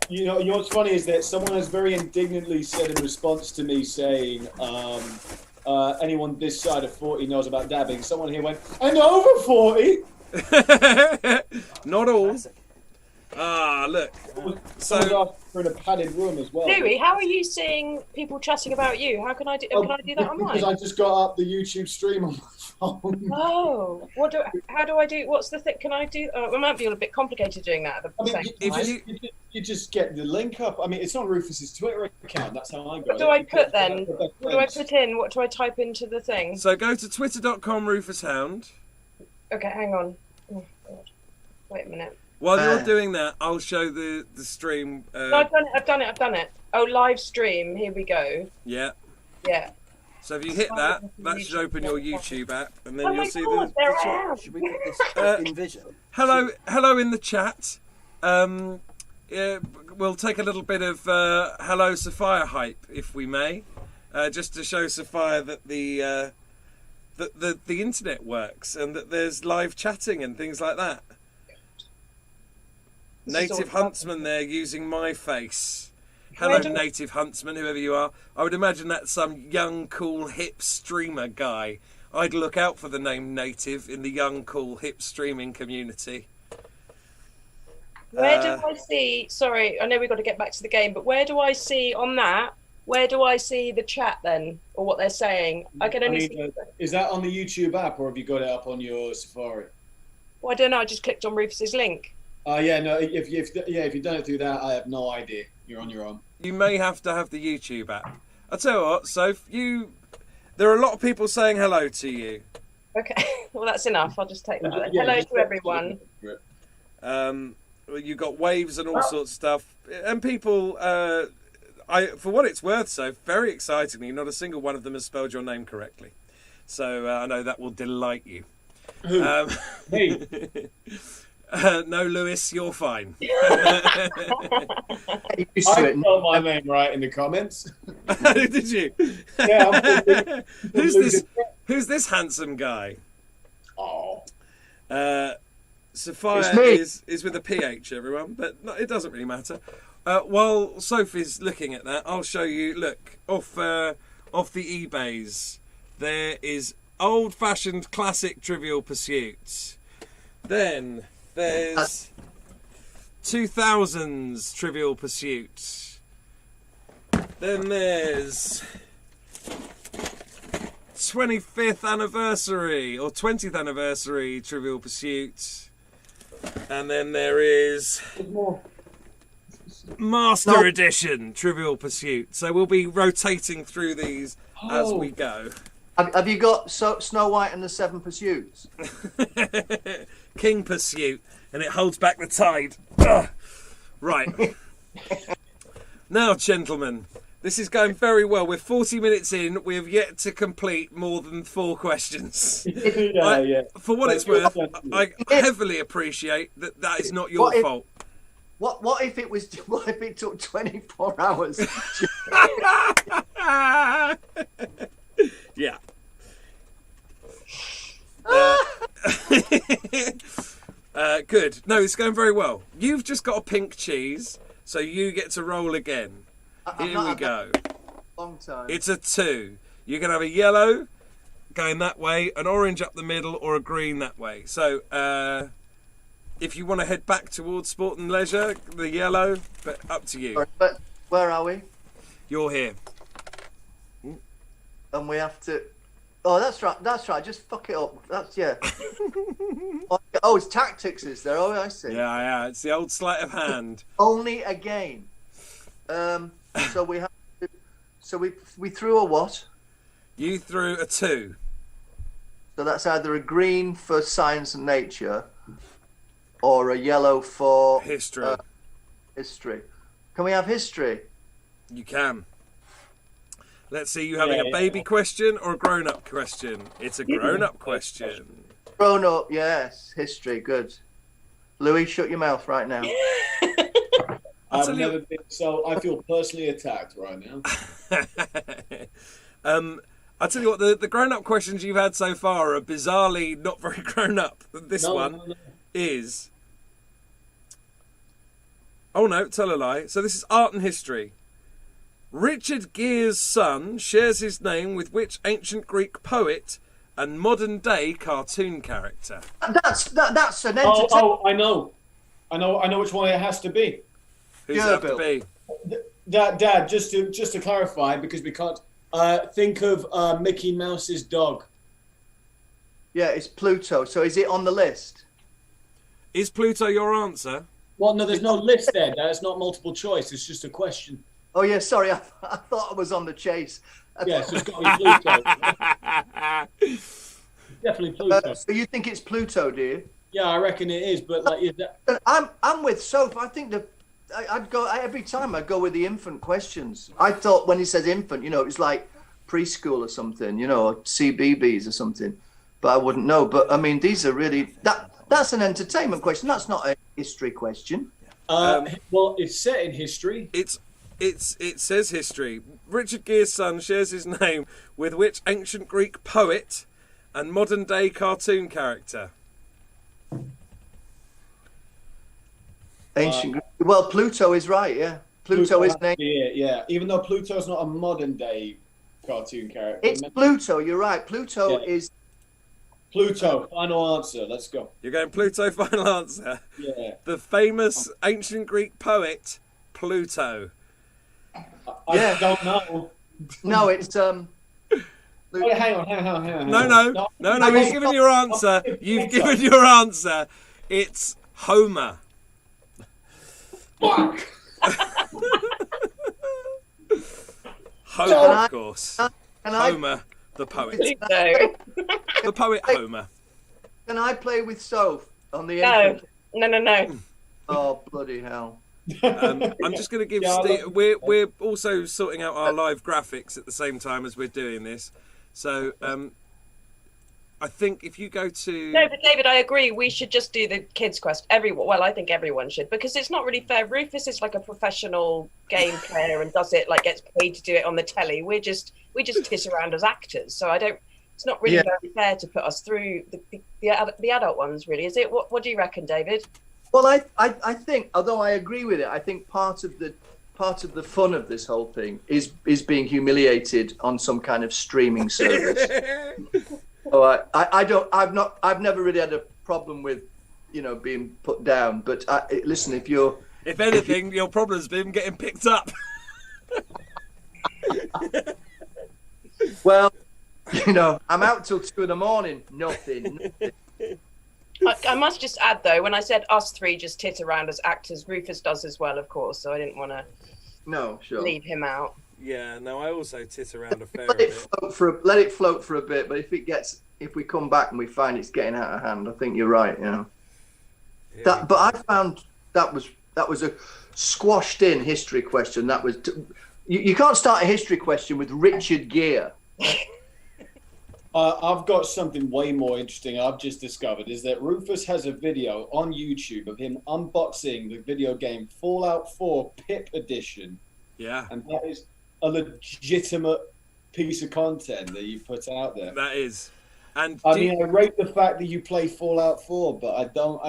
You know what's funny is that someone has very indignantly said in response to me saying, anyone this side of 40 knows about dabbing. Someone here went, and over 40? Not all. Ah, look. So we're in a padded room as well. Louis, how are you seeing people chatting about you? How can I do? Can I do that on mine? Because I just got up the YouTube stream on my phone. Oh, how do I do? What's the thing? Can I do? It might be a little bit complicated doing that at the same time. You just get the link up. I mean, it's on Rufus's Twitter account. That's how I got it. What do I put then? What do I put in? What do I type into the thing? So go to twitter.com Rufus Hound. Okay, hang on. Oh, God. Wait a minute. While you're doing that, I'll show the stream. No, I've done it. Oh, live stream. Here we go. Yeah. Yeah. So if you hit that, that should open your YouTube app, and then you'll see the there Should we get this in vision? Hello in the chat. We'll take a little bit of hello Sophia hype, if we may, just to show Sophia that the internet works and that there's live chatting and things like that. Native Huntsman there using my face. Hello, Native Huntsman, whoever you are. I would imagine that's some young, cool, hip streamer guy. I'd look out for the name Native in the young, cool, hip streaming community. Where do I see? Sorry, I know we've got to get back to the game, but where do I see on that? Where do I see the chat then, or what they're saying? I can only see. Is that on the YouTube app, or have you got it up on your Safari? Well, I don't know. I just clicked on Rufus's link. Yeah, no. If you've done it through that, I have no idea. You're on your own. You may have to have the YouTube app. I'll tell you what, Soph, there are a lot of people saying hello to you. Okay, well that's enough. I'll just take that. Yeah, hello to everyone. You got waves and all sorts of stuff, and people. For what it's worth, so very excitingly, not a single one of them has spelled your name correctly. So I know that will delight you. Who? Me. No, Lewis, you're fine. I spelled my name right in the comments. Did you? Yeah. Who's this handsome guy? Oh. Sophia is with a PH, everyone, but no, it doesn't really matter. While Sophie's looking at that, I'll show you. Look, off the eBays, there is old-fashioned classic Trivial Pursuit. Then there's 2000s Trivial Pursuit. Then there's 25th anniversary or 20th anniversary Trivial Pursuit. And then there is Master Edition Trivial Pursuit. So we'll be rotating through these as we go. Have you got Snow White and the Seven Pursuits? King Pursuit, and it holds back the tide. Ugh. Right. Now, gentlemen, this is going very well. We're 40 minutes in. We have yet to complete more than 4 questions. For what it's worth, I heavily appreciate that is not your fault. What if it took 24 hours? Yeah. Good. No, it's going very well. You've just got a pink cheese, so you get to roll again. Here we go. Long time. It's a 2. You can have a yellow going that way, an orange up the middle, or a green that way. So, if you want to head back towards Sport and Leisure, the yellow, but up to you. But where are we? You're here. And we have to. Oh, that's right. Just fuck it up. That's yeah. Oh, it's tactics, is there? Oh, I see. Yeah. It's the old sleight of hand. Only a game. So we have. So we threw a what? You threw a 2. So that's either a green for science and nature, or a yellow for history. History. Can we have history? You can. Let's see, you having a baby question or a grown-up question? It's a grown-up question. Grown up, yes. History, good. Louis, shut your mouth right now. I've never been, so I feel personally attacked right now. I'll tell you what, the grown-up questions you've had so far are bizarrely not very grown-up. This one is... Oh no, tell a lie. So this is art and history. Richard Gere's son shares his name with which ancient Greek poet and modern-day cartoon character? That's an entertainment. I know which one it has to be. Who's it have to be? Dad, just to clarify, because we can't think of Mickey Mouse's dog. Yeah, it's Pluto. So is it on the list? Is Pluto your answer? Well, no, there's no list there, Dad. It's not multiple choice. It's just a question. Oh yeah, sorry. I thought I was on the chase. Yes, it's got to be Pluto. Definitely Pluto. So you think it's Pluto, do you? Yeah, I reckon it is. But like, I'm with Soph. I think I'd go every time. I'd go with the infant questions. I thought when he says infant, it was like preschool or something, or CBBS or something. But I wouldn't know. But I mean, these are really that's an entertainment question. That's not a history question. Well, it's set in history. It says history. Richard Gere's son shares his name with which ancient Greek poet and modern day cartoon character? Ancient Greek. Well, Pluto is right, yeah. Pluto is named. Yeah. Even though Pluto's not a modern day cartoon character. It's Pluto, you're right. Pluto is... Pluto, final answer. Let's go. You're going Pluto, final answer? Yeah. The famous ancient Greek poet, Pluto. I don't know. No, it's... Wait, hang on. No, you've given your answer. You've given your answer. It's Homer. Fuck! Homer, of course. Homer, the poet. The poet Homer. Can I play with Soph on the No. Hmm. Oh, bloody hell. I'm just going to give Steve... We're also sorting out our live graphics at the same time as we're doing this. So, I think if you go to... No, but David, I agree. We should just do the kids' quest. I think everyone should, because it's not really fair. Rufus is like a professional game player and does it, like, gets paid to do it on the telly. We just piss around as actors. So it's not really very fair to put us through the adult ones, really, is it? What do you reckon, David? Well, I think, although I agree with it, I think part of the fun of this whole thing is being humiliated on some kind of streaming service. So I've never really had a problem with, being put down. But listen, if anything, your problem's been getting picked up. Well, I'm out till 2 a.m. Nothing. I must just add, though, when I said us three just tit around as actors, Rufus does as well, of course. So I didn't want to leave him out. Yeah, no, I also tit around a fair bit. Let it float for a bit, but if we come back and we find it's getting out of hand, I think you're right. Yeah. But I found that was a squashed in history question. That was you can't start a history question with Richard Gere. I've got something way more interesting I've just discovered, is that Rufus has a video on YouTube of him unboxing the video game Fallout 4 Pip Edition. Yeah. And that is a legitimate piece of content that you put out there. That is. And I rate the fact that you play Fallout 4, but I don't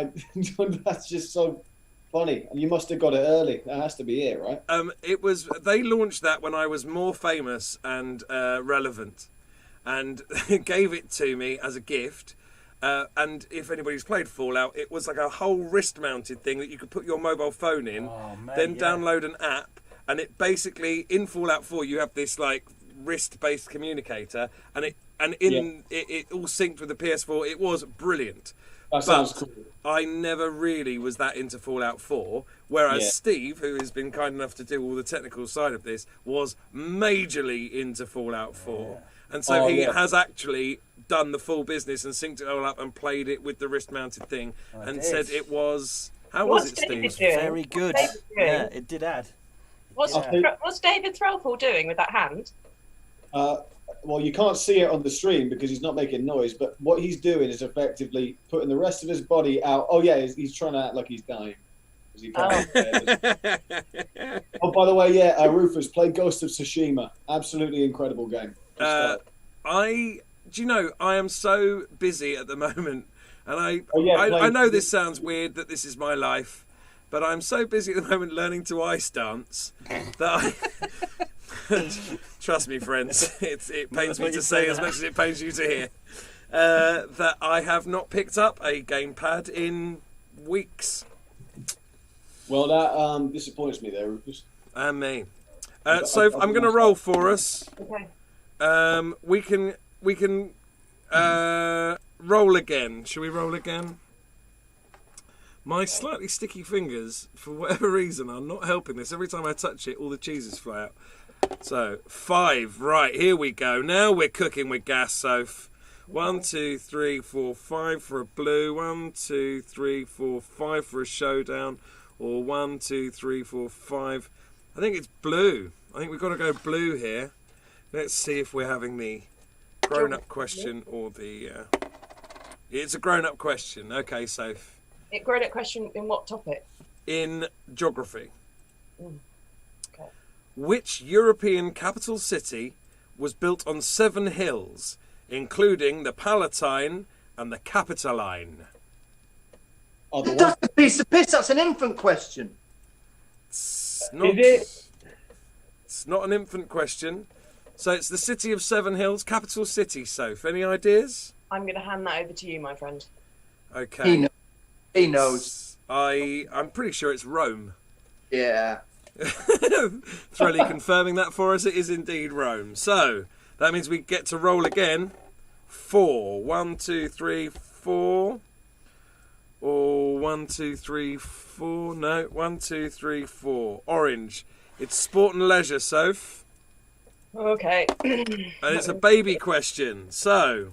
that's just so funny. And you must have got it early. That has to be it, right? They launched that when I was more famous and relevant. And gave it to me as a gift. And if anybody's played Fallout, it was like a whole wrist-mounted thing that you could put your mobile phone in, download an app, and it basically, in Fallout 4, you have this like wrist-based communicator, and it all synced with the PS4. It was brilliant. That sounds cool. I never really was that into Fallout 4, whereas Steve, who has been kind enough to do all the technical side of this, was majorly into Fallout 4. Yeah. And so he has actually done the full business and synced it all up and played it with the wrist-mounted thing said it was... How was it, Steve? Very good. It did add. What's David Threlfall doing with that hand? well, you can't see it on the stream because he's not making noise, but what he's doing is effectively putting the rest of his body out. Oh, yeah, he's trying to act like he's dying. He can't. Oh, by the way, yeah, Rufus, play Ghost of Tsushima. Absolutely incredible game. Do you know, I am so busy at the moment, and I know this sounds weird that this is my life, but I'm so busy at the moment learning to ice dance that trust me, friends, it pains me to say as much as it pains you to hear, that I have not picked up a gamepad in weeks. Well, that disappoints me there, Rufus. And me. So I'm going to roll for us. Okay. We can roll again. Shall we roll again? My slightly sticky fingers, for whatever reason, are not helping this. Every time I touch it, all the cheeses fly out. So, 5. Right, here we go. Now we're cooking with gas, Soph. 1, 2, 3, 4, 5 for a blue. 1, 2, 3, 4, 5 for a showdown. Or 1, 2, 3, 4, 5. I think it's blue. I think we've got to go blue here. Let's see if we're having the grown-up question or the... It's a grown-up question. Okay, Soph. Grown-up question in what topic? In geography. Okay. Which European capital city was built on 7 hills, including the Palatine and the Capitoline? That's a piece of piss. That's an infant question. It's not, it's not an infant question. So it's the city of 7 hills, capital city, Soph. Any ideas? I'm going to hand that over to you, my friend. Okay. He knows. I'm pretty sure it's Rome. Yeah. Threlly confirming that for us. It is indeed Rome. So that means we get to roll again. 4. 1, 2, 3, 4. Or 1, 2, 3, 4. No, 1, 2, 3, 4. Orange. It's sport and leisure, Soph. Okay. And it's a baby question. So,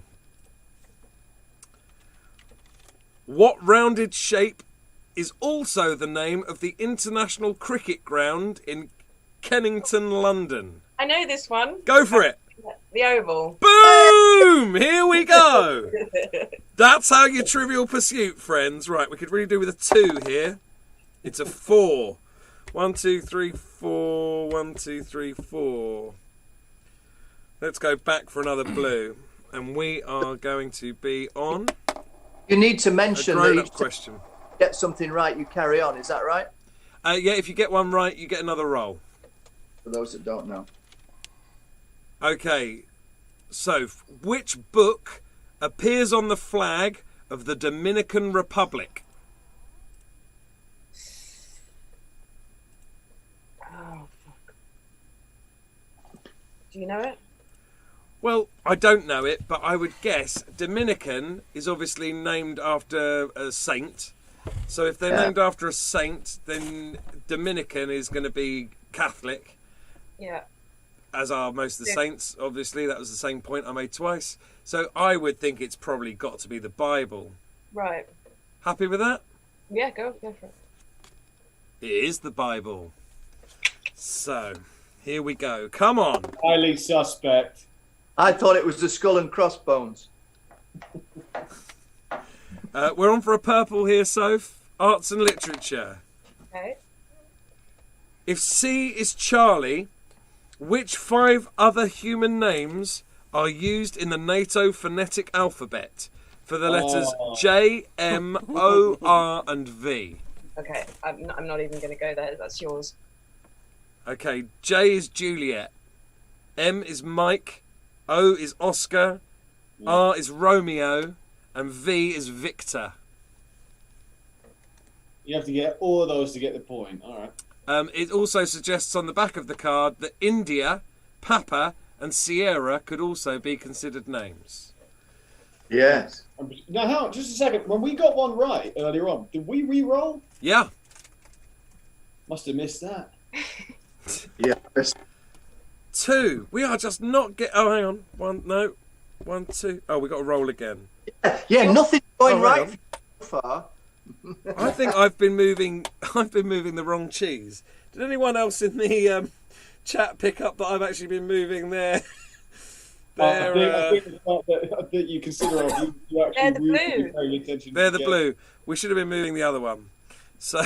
what rounded shape is also the name of the International Cricket Ground in Kennington, London? I know this one. Go for it. The Oval. Boom! Here we go. That's how you Trivial Pursuit, friends. Right, we could really do with a 2 here. It's a 4. 1, 2, 3, 4. 1, 2, 3, 4. Let's go back for another blue. And we are going to be on... You need to mention a grown-up question. Get something right, you carry on. Is that right? Yeah, if you get one right, you get another roll. For those that don't know. Okay, so which book appears on the flag of the Dominican Republic? Oh, fuck. Do you know it? Well, I don't know it, but I would guess Dominican is obviously named after a saint. So if they're named after a saint, then Dominican is going to be Catholic. Yeah. As are most of the saints, obviously. That was the same point I made twice. So I would think it's probably got to be the Bible. Right. Happy with that? Yeah, go for it. It is the Bible. So, here we go. Come on. Highly suspect. I thought it was the Skull and Crossbones. We're on for a purple here, Soph. Arts and literature. Okay. If C is Charlie, which 5 other human names are used in the NATO phonetic alphabet for the letters J, M, O, R, and V? Okay, I'm not even going to go there. That's yours. Okay, J is Juliet. M is Mike. O is Oscar. R is Romeo. And V is Victor. You have to get all of those to get the point. All right. It also suggests on the back of the card that India, Papa, and Sierra could also be considered names. Yes. Now, hang on, just a second. When we got one right earlier on, did we re-roll? Yeah. Must have missed that. Yeah. 2. We are just not get. Oh, hang on. 1. No. 1, 2. Oh, we got to roll again. Yeah. Nothing's going right so far. I think I've been moving the wrong cheese. Did anyone else in the chat pick up that I've actually been moving They're, I think the part that you consider you actually They're the really blue. paying attention. they're to the the blue. We should have been moving the other one. So,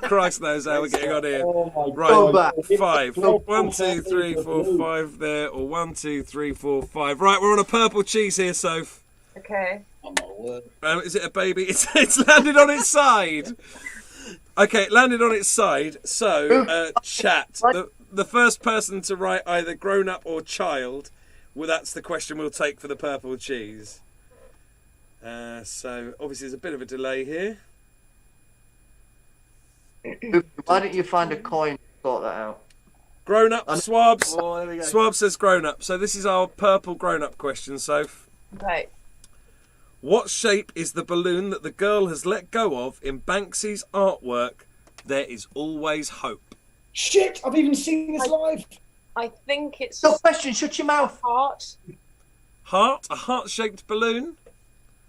Christ knows how we're getting on here. Oh my Right, Go God. back. 5. 1, 2, 3, 4, 5 there, or 1, 2, 3, 4, 5. Right, we're on a purple cheese here, Soph. Okay. Oh my word. Is it a baby? It's landed on its side. Okay, it landed on its side. So, chat. The first person to write either grown up or child, well, that's the question we'll take for the purple cheese. So, obviously, there's a bit of a delay here. Why don't you find a coin to sort that out? Grown up, Swabs. Oh, there we go. Swab says grown up. So, this is our purple grown up question, Soph. Right. What shape is the balloon that the girl has let go of in Banksy's artwork, There Is Always Hope? Shit! I've even seen this live. I think it's No question, shut your mouth. heart. Heart? A heart-shaped balloon?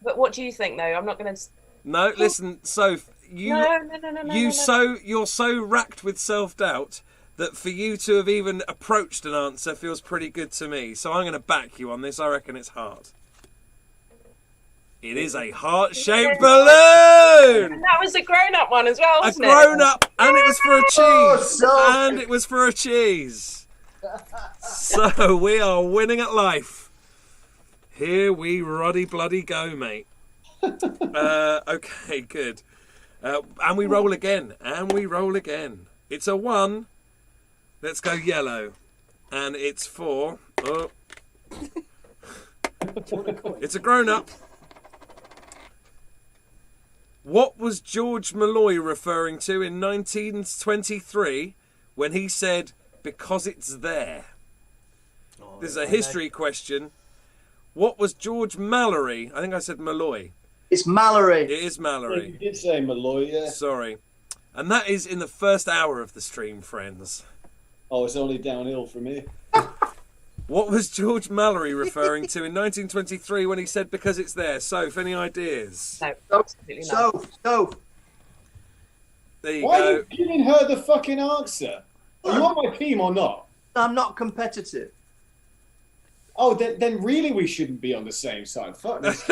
But what do you think, though? I'm not going to. No, listen, Soph, you're so racked with self-doubt that for you to have even approached an answer feels pretty good to me. So I'm going to back you on this. I reckon it's heart. It is a heart-shaped balloon! And that was a grown-up one as well, A wasn't grown-up, and it was for a cheese. so And it was for a cheese. So we are winning at life. Here we ruddy bloody go, mate. Okay, good. And we roll again. And we roll again. It's a 1. Let's go yellow. And it's 4. Oh. It's a grown-up. What was George Malloy referring to in 1923 when he said, "Because it's there"? This is a history question. What was George Mallory? I think I said Malloy. It's Mallory. It is Mallory. You did say Malloy, yeah. Sorry. And that is in the first hour of the stream, friends. Oh, it's only downhill from here. What was George Mallory referring to in 1923 when he said, "Because it's there"? Soph, any ideas? No, absolutely not. So. There you Why go. are you giving her the fucking answer? Are you on my team or not? I'm not competitive. Oh, then really we shouldn't be on the same side. Fuck this.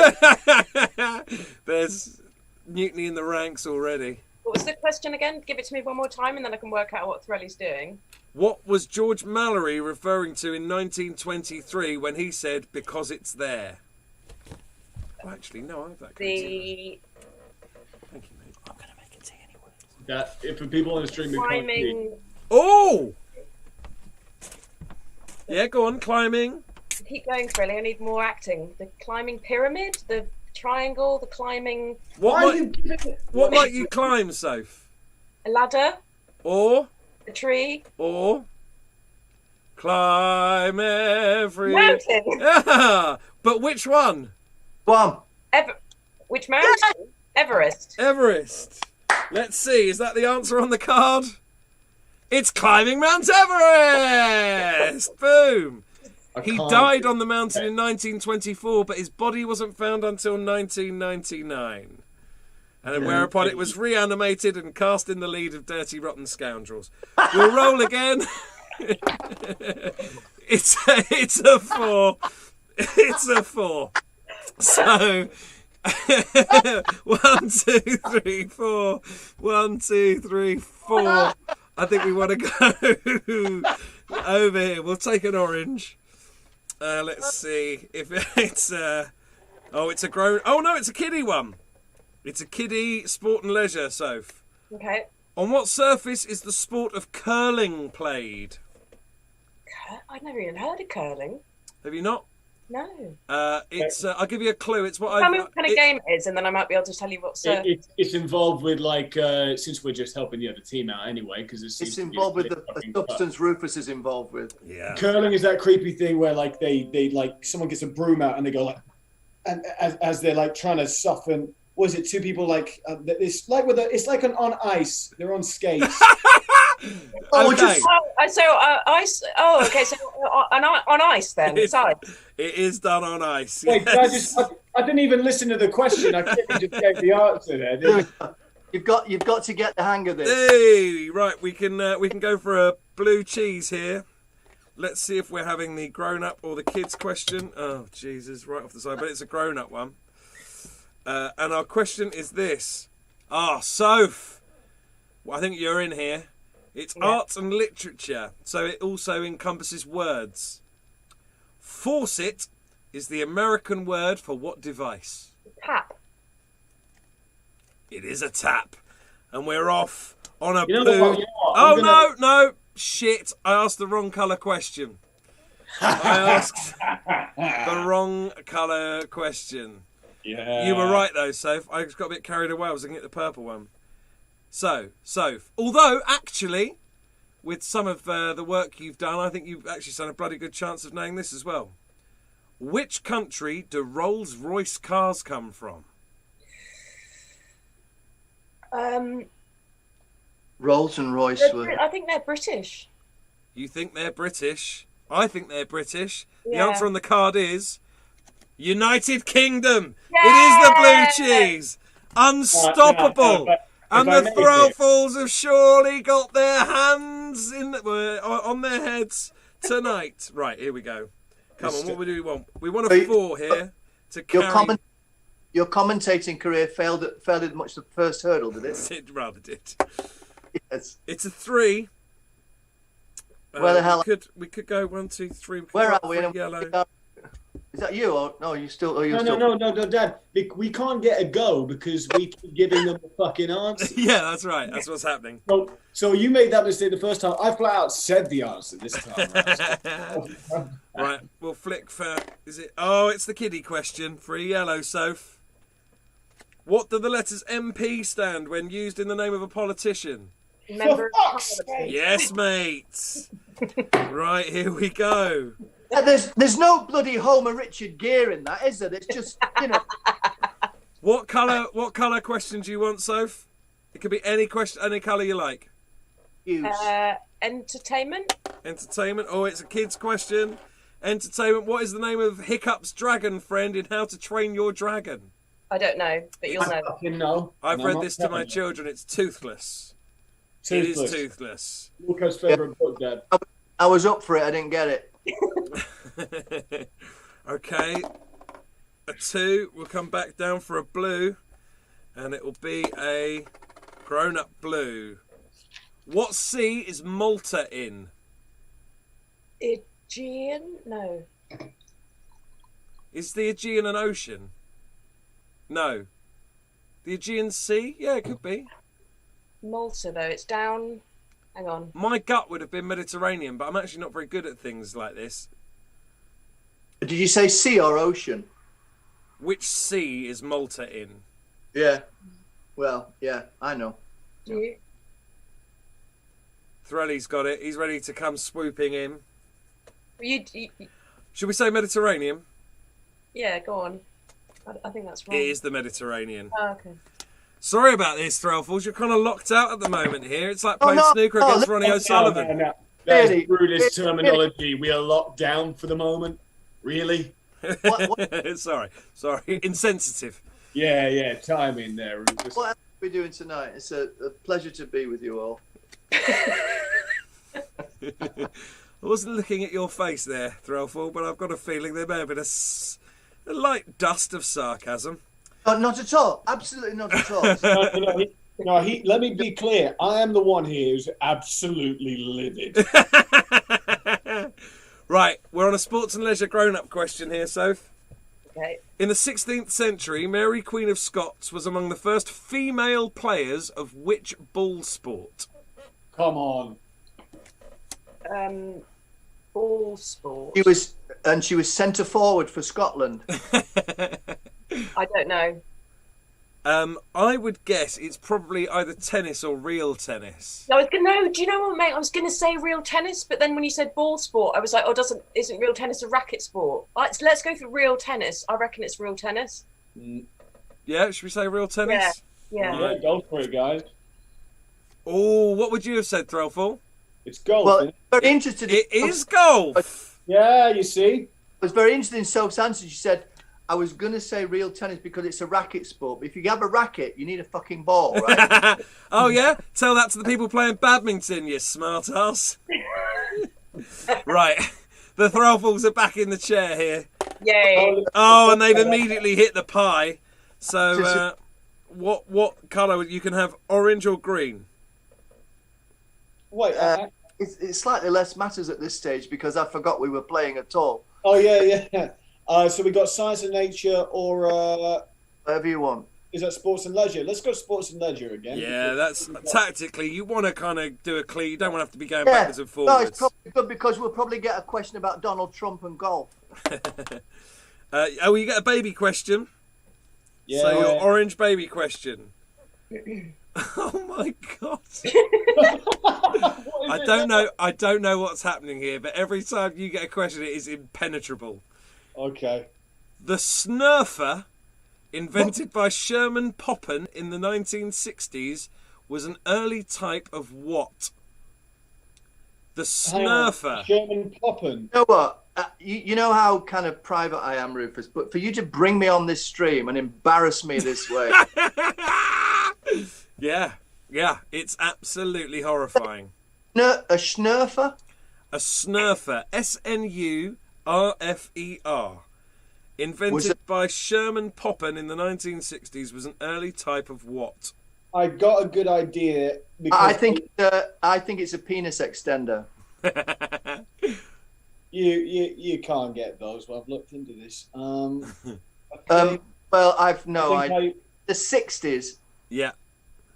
There's mutiny in the ranks already. What was the question again? Give it to me one more time and then I can work out what Threlly's doing. What was George Mallory referring to in 1923 when he said, "Because it's there"? Oh, actually, no, I have that. The Thank you, mate. I'm going to make it tea anyway. That, if for people on the stream who can't see, climbing. Oh! Yeah, go on, climbing. Keep going, Threlly. I need more acting. The climbing pyramid, the triangle, the climbing What might you climb, Soph? a ladder, Or a tree, climb every... mountain. Yeah, but which one? One. Which mountain? Everest. Everest. Let's see, is that the answer on the card? It's climbing Mount Everest! Boom! He died on the mountain in 1924, but his body wasn't found until 1999. And whereupon it was reanimated and cast in the lead of Dirty Rotten Scoundrels. We'll roll again. It's a 4. It's a 4. So 1, 2, 3, 4. 1, 2, 3, 4. I think we want to go over here. We'll take an orange. Let's see if it's it's a grown. Oh no, it's a kiddie one. It's a kiddie sport and leisure, Soph. Okay. On what surface is the sport of curling played? I've never even heard of curling. Have you not? No. It's. I'll give you a clue. It's what Tell me what kind of game it is, and then I might be able to tell you what's. It's involved with, like, since we're just helping the other team out anyway, because It's involved with a substance Rufus is involved with. Yeah. Curling is that creepy thing where, like, they like someone gets a broom out and they go like, and as they're like trying to soften. What is it? Two people like it's like it's like on ice. They're on skates. Okay. Ice. Oh, okay. So on ice then. It's ice. It is done on ice. Wait, Yes. I didn't even listen to the question. I clearly just gave the answer there. Didn't I? You've got to get the hang of this. Hey, right. We can go for a blue cheese here. let's see if we're having the grown-up or the kids question. Oh, Jesus, right off the side, but it's a grown-up one. And our question is this. Soph, I think you're in here. It's arts and literature, so it also encompasses words. Faucet is the American word for what device? Tap. It is a tap. And we're off on a You know blue... what, No. Shit, I asked the wrong colour question. I asked the wrong colour question. Yeah. You were right, though, Soph. I just got a bit carried away. I was looking at the purple one. So, Soph, although, actually, with some of the work you've done, I think you've actually stand a bloody good chance of knowing this as well. Which country do Rolls-Royce cars come from? Rolls and Royce were. I think they're British. You think they're British? I think they're British. Yeah. The answer on the card is United Kingdom. Yay! It is the blue cheese. Unstoppable. And the Throwfulls have surely got their hands on their heads tonight. Right, here we go. Come on, what do we want? We want a 4 here to carry. Your commentating career failed at much the first hurdle, did it? It rather did. Yes. It's a 3. Where the hell? We could go 1, 2, 3. Where are we? Yellow. Is that you? Or no? You still? No, Dad. We can't get a go because we keep giving them the fucking answer. Yeah, that's right. That's what's happening. So you made that mistake the first time. I flat out said the answer this time. Right, we'll flick for... Is it... Oh, it's the kiddie question for a yellow, Soph. What do the letters MP stand when used in the name of a politician? Member For of fuck's Parliament. Yes, mate. Right, here we go. Yeah, there's no bloody Homer Richard Gere in that, is there? It's just, you know. What colour question do you want, Soph? It could be any question, any colour you like. Use. Entertainment. Entertainment. Oh, it's a kid's question. Entertainment. What is the name of Hiccup's dragon friend in How to Train Your Dragon? I don't know, but you'll know. Fucking no. I've And read I'm this not to my telling you. children. It's Toothless. Toothless. It is Toothless. Luca's favourite book, Dad. I was up for it. I didn't get it. Okay. A 2. We'll come back down for a blue. And it will be a grown-up blue. What sea is Malta in? Aegean? No. Is the Aegean an ocean? No. The Aegean Sea? Yeah, it could be. Malta, though. It's down... Hang on. My gut would have been Mediterranean, but I'm actually not very good at things like this. Did you say sea or ocean? Which sea is Malta in? Yeah. Well, yeah, I know. Do you? Threlly's got it. He's ready to come swooping in. You, Should we say Mediterranean? yeah, go on. I think that's wrong. It is the Mediterranean. Oh, okay. Sorry about this, Threlfalls. You're kind of locked out at the moment here. It's like playing snooker against Ronnie O'Sullivan. No. That's Really? Brutus terminology. We are locked down for the moment. Really? Sorry. Insensitive. Yeah. Timing there, Rufus. What else are we doing tonight? It's a pleasure to be with you all. I wasn't looking at your face there, Threlfall, but I've got a feeling there may have been a light dust of sarcasm. Oh, not at all. Absolutely not at all. No, let me be clear. I am the one here who's absolutely livid. Right, we're on a sports and leisure grown-up question here, Soph. Okay. In the 16th century, Mary Queen of Scots was among the first female players of which ball sport? Come on. Ball sport. She was centre forward for Scotland. I don't know. I would guess it's probably either tennis or real tennis. I was gonna know. Do you know what, mate? I was gonna say real tennis, but then when you said ball sport, I was like, oh, isn't real tennis a racket sport? Let's go for real tennis. I reckon it's real tennis. Yeah, should we say real tennis? Yeah. Yeah, go for it, guys. Oh, what would you have said, Threlfall? It's golf. Well, isn't it? very interested. It is golf. Yeah, you see. I was very interested in Soph's answer. She said, I was going to say real tennis because it's a racket sport. But if you have a racket, you need a fucking ball, right? Oh, yeah? Tell that to the people playing badminton, you smart ass. Right. The Throwfulls are back in the chair here. Yay. Oh, and they've immediately hit the pie. So, what colour? You can have orange or green. Wait, It's slightly less matters at this stage because I forgot we were playing at all. oh yeah. So we got science and nature, or Whatever you want. is that sports and leisure? Let's go sports and leisure again. Yeah, that's tactically. You want to kind of do a clean. You don't want to have to be going Yeah. backwards and No, forwards. it's probably good because we'll probably get a question about Donald Trump and golf. You get a baby question. Yeah. So your orange baby question. Oh my god! I don't know what's happening here, but every time you get a question, it is impenetrable. Okay. The snurfer, invented by Sherman Poppen in the 1960s, was an early type of what? The snurfer. Sherman Poppen. You know what? You know how kind of private I am, Rufus, but for you to bring me on this stream and embarrass me this way. Yeah, it's absolutely horrifying. A snurfer? A snurfer, S-N-U-R-F-E-R, invented by Sherman Poppen in the 1960s, was an early type of what? I got a good idea. I think it's a penis extender. You can't get those. Well, I've looked into this. Well, I've no idea. The 60s. Yeah.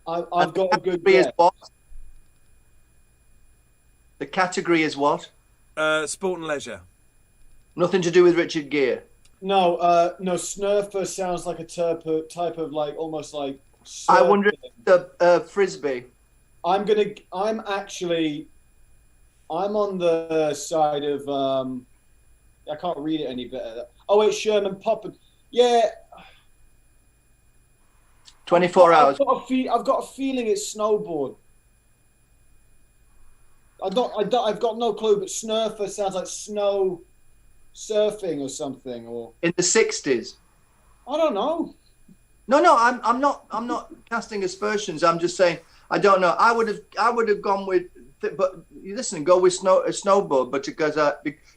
I've got a good Is guess. what? The category is what? Sport and leisure. Nothing to do with Richard Gere. No, snurfer sounds like a type of like almost like. I wonder if the frisbee. I'm on the side of I can't read it any better. Oh, it's Sherman Poppen. Yeah. 24 hours. I've got a feeling it's snowboard. I've got no clue, but snurfer sounds like snow surfing or something, or In the 60s. I don't know. No, I'm not casting aspersions. I'm just saying I don't know. I would have gone with, but listen, go with a snowboard. But because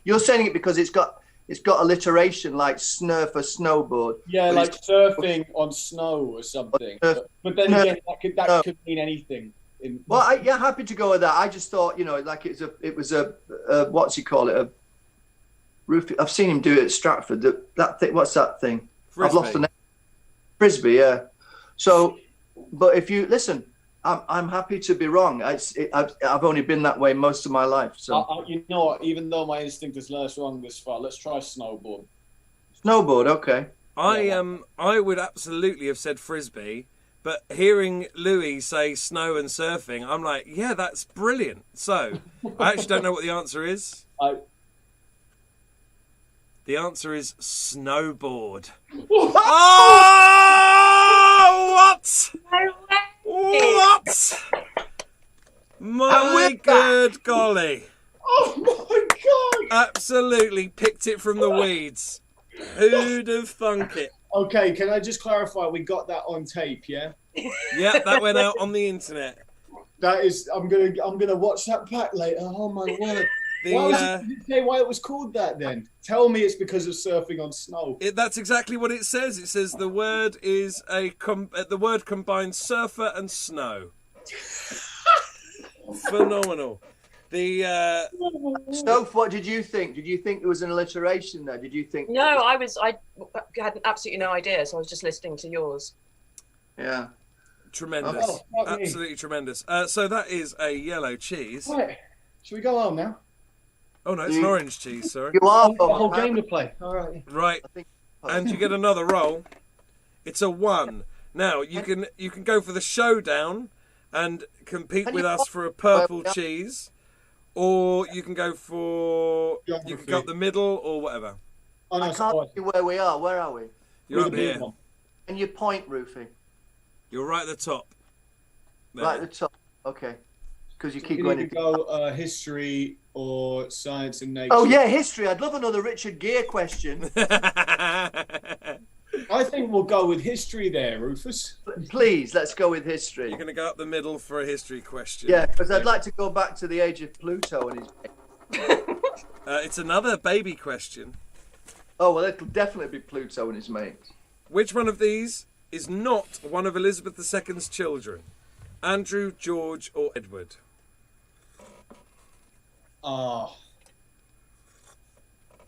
you're saying it because it's got alliteration like snurf a snowboard. Yeah, but like surfing on snow or something. But then again, that could mean anything. Well, yeah, happy to go with that. I just thought, like it was a what's he call it? A roof. I've seen him do it at Stratford. That thing. What's that thing? Frisbee. I've lost the name. Frisbee, yeah. So, but if you listen, I'm happy to be wrong. I've only been that way most of my life. So you know what? Even though my instinct is less wrong this far, let's try snowboard. Snowboard, okay. I would absolutely have said frisbee, but hearing Louis say snow and surfing, I'm like, yeah, that's brilliant. So I actually don't know what the answer is. The answer is snowboard. Oh, what? What? My good golly. Oh my god! Absolutely picked it from the weeds. Who'd have thunk it? Okay, can I just clarify? We got that on tape, yeah? Yeah, that went out on the internet. That is, I'm gonna watch that back later. Oh my word! Did it say why it was called that then? Tell me it's because of surfing on snow. That's exactly what it says. It says the word is the word combines surfer and snow. Phenomenal. Stoph, what did you think? Did you think there was an alliteration there? Did you think? No, I had absolutely no idea, so I was just listening to yours. Yeah. Tremendous. Oh, absolutely tremendous. So that is a yellow cheese. Right. Should we go home now? Oh no, it's an orange cheese, sorry. You are The whole game to play. All right. Right. And you get another roll. It's a 1. Now you can go for the showdown and compete with us for a purple cheese, or you can go for you can go up the middle or whatever. Oh, no, I can't see where we are. Where are we? You're up here. And you point, Rufy. You're right at the top. There. Right at the top. Okay. Because you keep You going. need to go history or science and nature. Oh yeah, history. I'd love another Richard Gere question. I think we'll go with history there, Rufus. Please, let's go with history. You're going to go up the middle for a history question. Yeah, because I'd like to go back to the age of Pluto and his. It's another baby question. Oh, well, it'll definitely be Pluto and his mates. Which one of these is not one of Elizabeth II's children? Andrew, George, or Edward?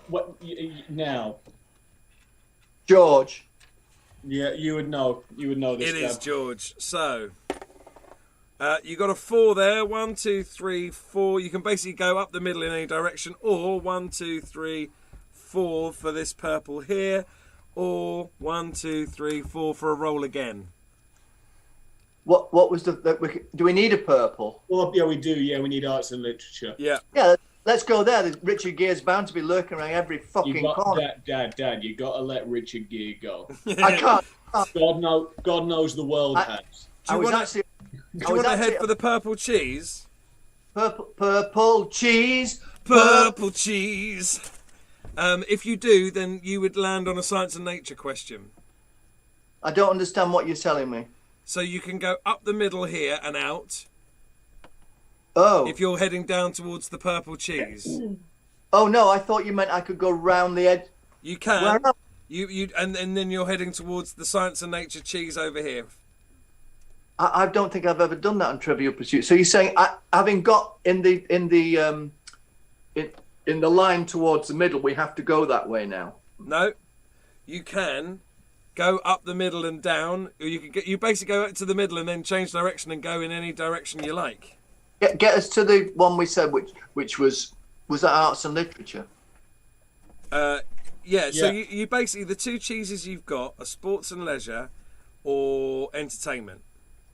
What now? George. Yeah, you would know. You would know this. It is George. So, you got a 4 there. 1, 2, 3, 4. You can basically go up the middle in any direction, or 1, 2, 3, 4 for this purple here, or 1, 2, 3, 4 for a roll again. What was the? Do we need a purple? Well, yeah, we do. Yeah, we need arts and literature. Yeah. Yeah. Let's go there. Richard Gere's bound to be lurking around every fucking corner. Dad, you got to let Richard Gere go. I can't. God knows the world has. Do you want to head for the purple cheese? Purple cheese. Purple cheese. If you do, then you would land on a science and nature question. I don't understand what you're telling me. So you can go up the middle here and out. Oh. If you're heading down towards the purple cheese. Oh no, I thought you meant I could go round the edge. You can. And then you're heading towards the science and nature cheese over here. I don't think I've ever done that on Trivial Pursuit. So you're saying, having got in the line towards the middle, we have to go that way now? No, you can go up the middle and down, or you basically go up to the middle and then change direction and go in any direction you like. Get us to the one we said, which was that arts and literature? Yeah. So you basically, the two cheeses you've got are sports and leisure, or entertainment.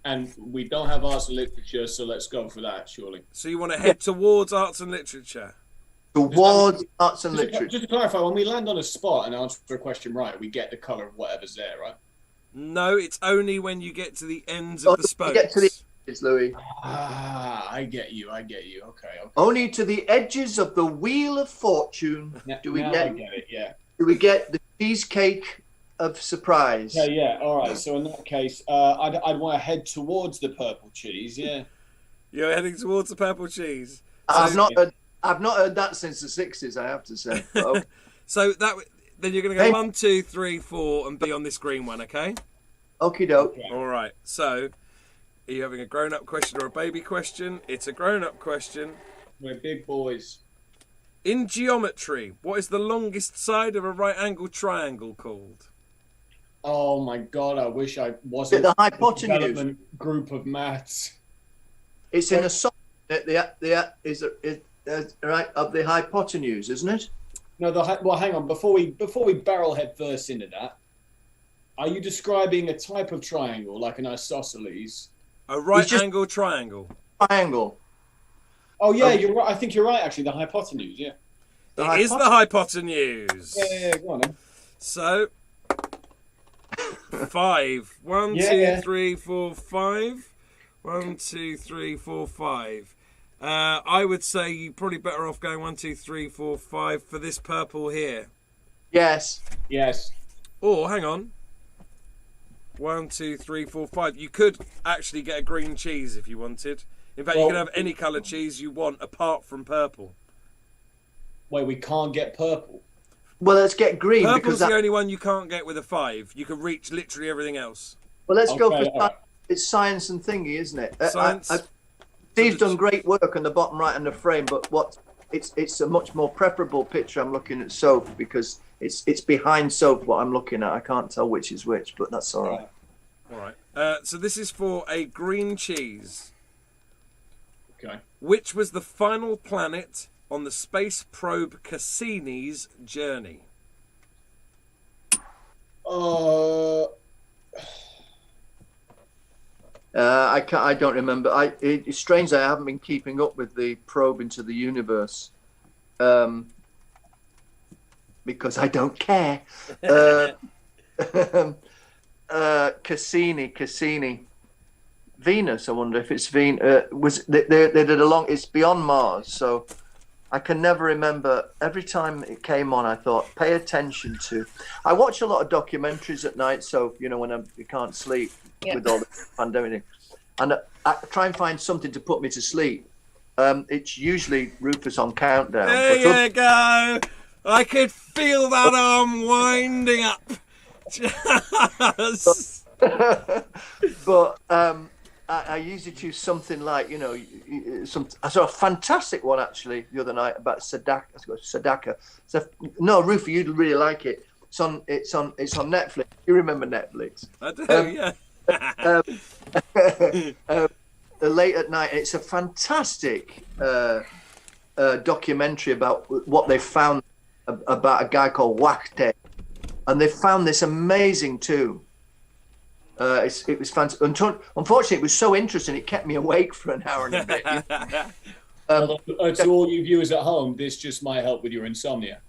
And we don't have arts and literature, so let's go for that, surely. So you want to head towards arts and literature? Towards arts and literature. Just to clarify, when we land on a spot and answer a question right, we get the colour of whatever's there, right? No, it's only when you get to the ends of the spokes. Get to the edges, Louis. I get you. Okay. Only to the edges of the wheel of fortune I get it, yeah. Do we get the cheesecake of surprise? Yeah. All right. So in that case, I'd want to head towards the purple cheese. Yeah. You're heading towards the purple cheese. I've not heard that since the 60s, I have to say. Okay. So then you're going to go 1, 2, 3, 4 and be on this green one, okay? Okie doke. Okay. All right. So, are you having a grown-up question or a baby question? It's a grown-up question. We're big boys. In geometry, what is the longest side of a right-angled triangle called? Oh my God! I wish I wasn't. The hypotenuse group of maths. It's in a side right of the hypotenuse, isn't it? No, well, hang on. Before we barrel head first into that, are you describing a type of triangle like an isosceles? A right-angled triangle. Triangle. Oh yeah, you're right. I think you're right. Actually, the hypotenuse. Yeah. It is the hypotenuse. Yeah. Go on then. So 5. 1, 2, 3, 4, 5. 1, 2, 3, 4, 5. I would say you're probably better off going 1, 2, 3, 4, 5 for this purple here. Yes. Or hang on. 1, 2, 3, 4, 5. You could actually get a green cheese if you wanted. In fact, you can have any colour cheese you want apart from purple. Wait, we can't get purple. Well, let's get green. Purple's the only one you can't get with a 5. You can reach literally everything else. Well, let's go for it's science and thingy, isn't it? Science. Steve's done great work on the bottom right on the frame, but it's a much more preferable picture. I'm looking at soap because it's behind soap what I'm looking at. I can't tell which is which, but that's all right. All right. So this is for a green cheese. Okay. Which was the final planet on the space probe Cassini's journey? I don't remember. It's strange I haven't been keeping up with the probe into the universe, because I don't care. Cassini. Venus. I wonder if it's Venus. They did a long. It's beyond Mars, so I can never remember. Every time it came on, I thought, pay attention to. I watch a lot of documentaries at night, so when you can't sleep with all the pandemic, and I try and find something to put me to sleep. it's usually Rufus on countdown. There you go. I could feel that arm winding up. Just... but I usually choose something like, you know, I saw a fantastic one actually the other night about Sadaka. So, no, Rufus, you'd really like it. It's on Netflix. You remember Netflix? I do, yeah. Late at night. It's a fantastic documentary about what they found about a guy called Wachte, and they found this amazing tomb. It was fantastic. Unfortunately, it was so interesting it kept me awake for an hour and a bit. To all you viewers at home, this just might help with your insomnia.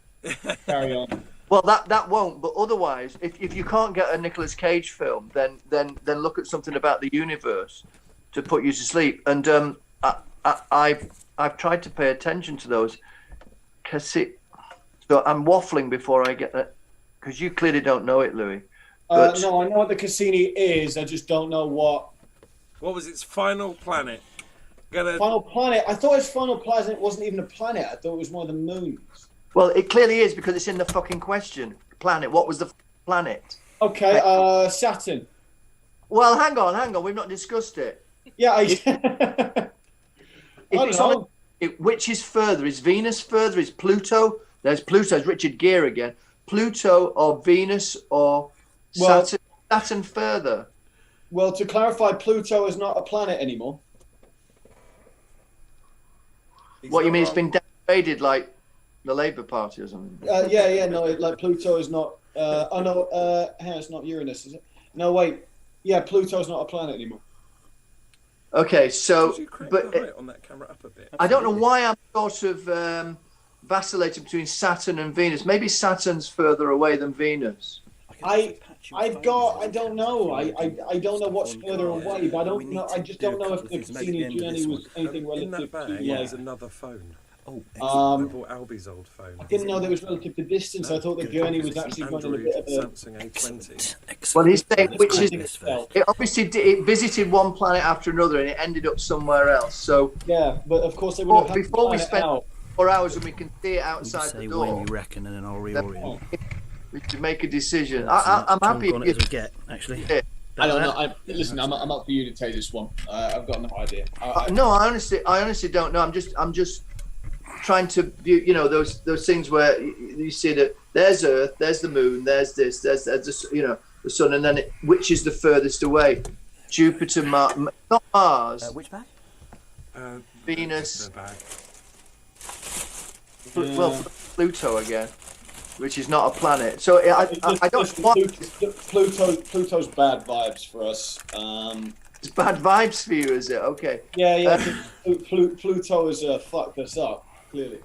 Carry on. Well, that won't. But otherwise, if you can't get a Nicolas Cage film, then look at something about the universe to put you to sleep. And I've tried to pay attention to those. So I'm waffling before I get that, because you clearly don't know it, Louis. No, I know what the Cassini is. I just don't know what. What was its final planet? Final planet? I thought its final planet wasn't even a planet. I thought it was one of the moons. Well, it clearly is, because it's in the fucking question. Planet. What was the planet? Okay, Saturn. Well, hang on. We've not discussed it. Yeah, which is further? Is Venus further? Is Pluto? There's Pluto's Richard Gere again. Pluto or Venus or Saturn? Saturn further? Well, to clarify, Pluto is not a planet anymore. What you mean? It's been downgraded like the Labour Party or something? No, like Pluto is not. It's not Uranus, is it? No, wait. Yeah, Pluto's not a planet anymore. Okay, so Could you crank the height on that camera up a bit? I don't know why I'm sort of vacillating between Saturn and Venus. Maybe Saturn's further away than Venus. I don't know. I don't know what's further away, but I don't know. I just don't know if the Cassini journey was anything relative in that bag, to. there's another phone. Oh, I bought Albie's old phone. I didn't know there was relative to distance. I thought the journey was actually running a bit of a. Samsung A20. Well, he's saying which is. It obviously it visited one planet after another, and it ended up somewhere else. So yeah, but of course they would have. Before we spend 4 hours and we can see it outside the door. Say when you reckon, and then I'll reorient. We can make a decision. I'm happy. As we get actually. I don't know. Listen, I'm up for you to take this one. I've got no idea. No, I honestly don't know. I'm just trying to, you know, those things where you see that there's Earth, there's the Moon, there's this, there's the Sun, and then which is the furthest away? Jupiter, not Mars. Which bag? Venus. Well, Pluto again, which is not a planet. So I don't want Pluto's bad vibes for us. It's bad vibes for you, is it? Okay. Yeah. Pluto has fucked us up, clearly.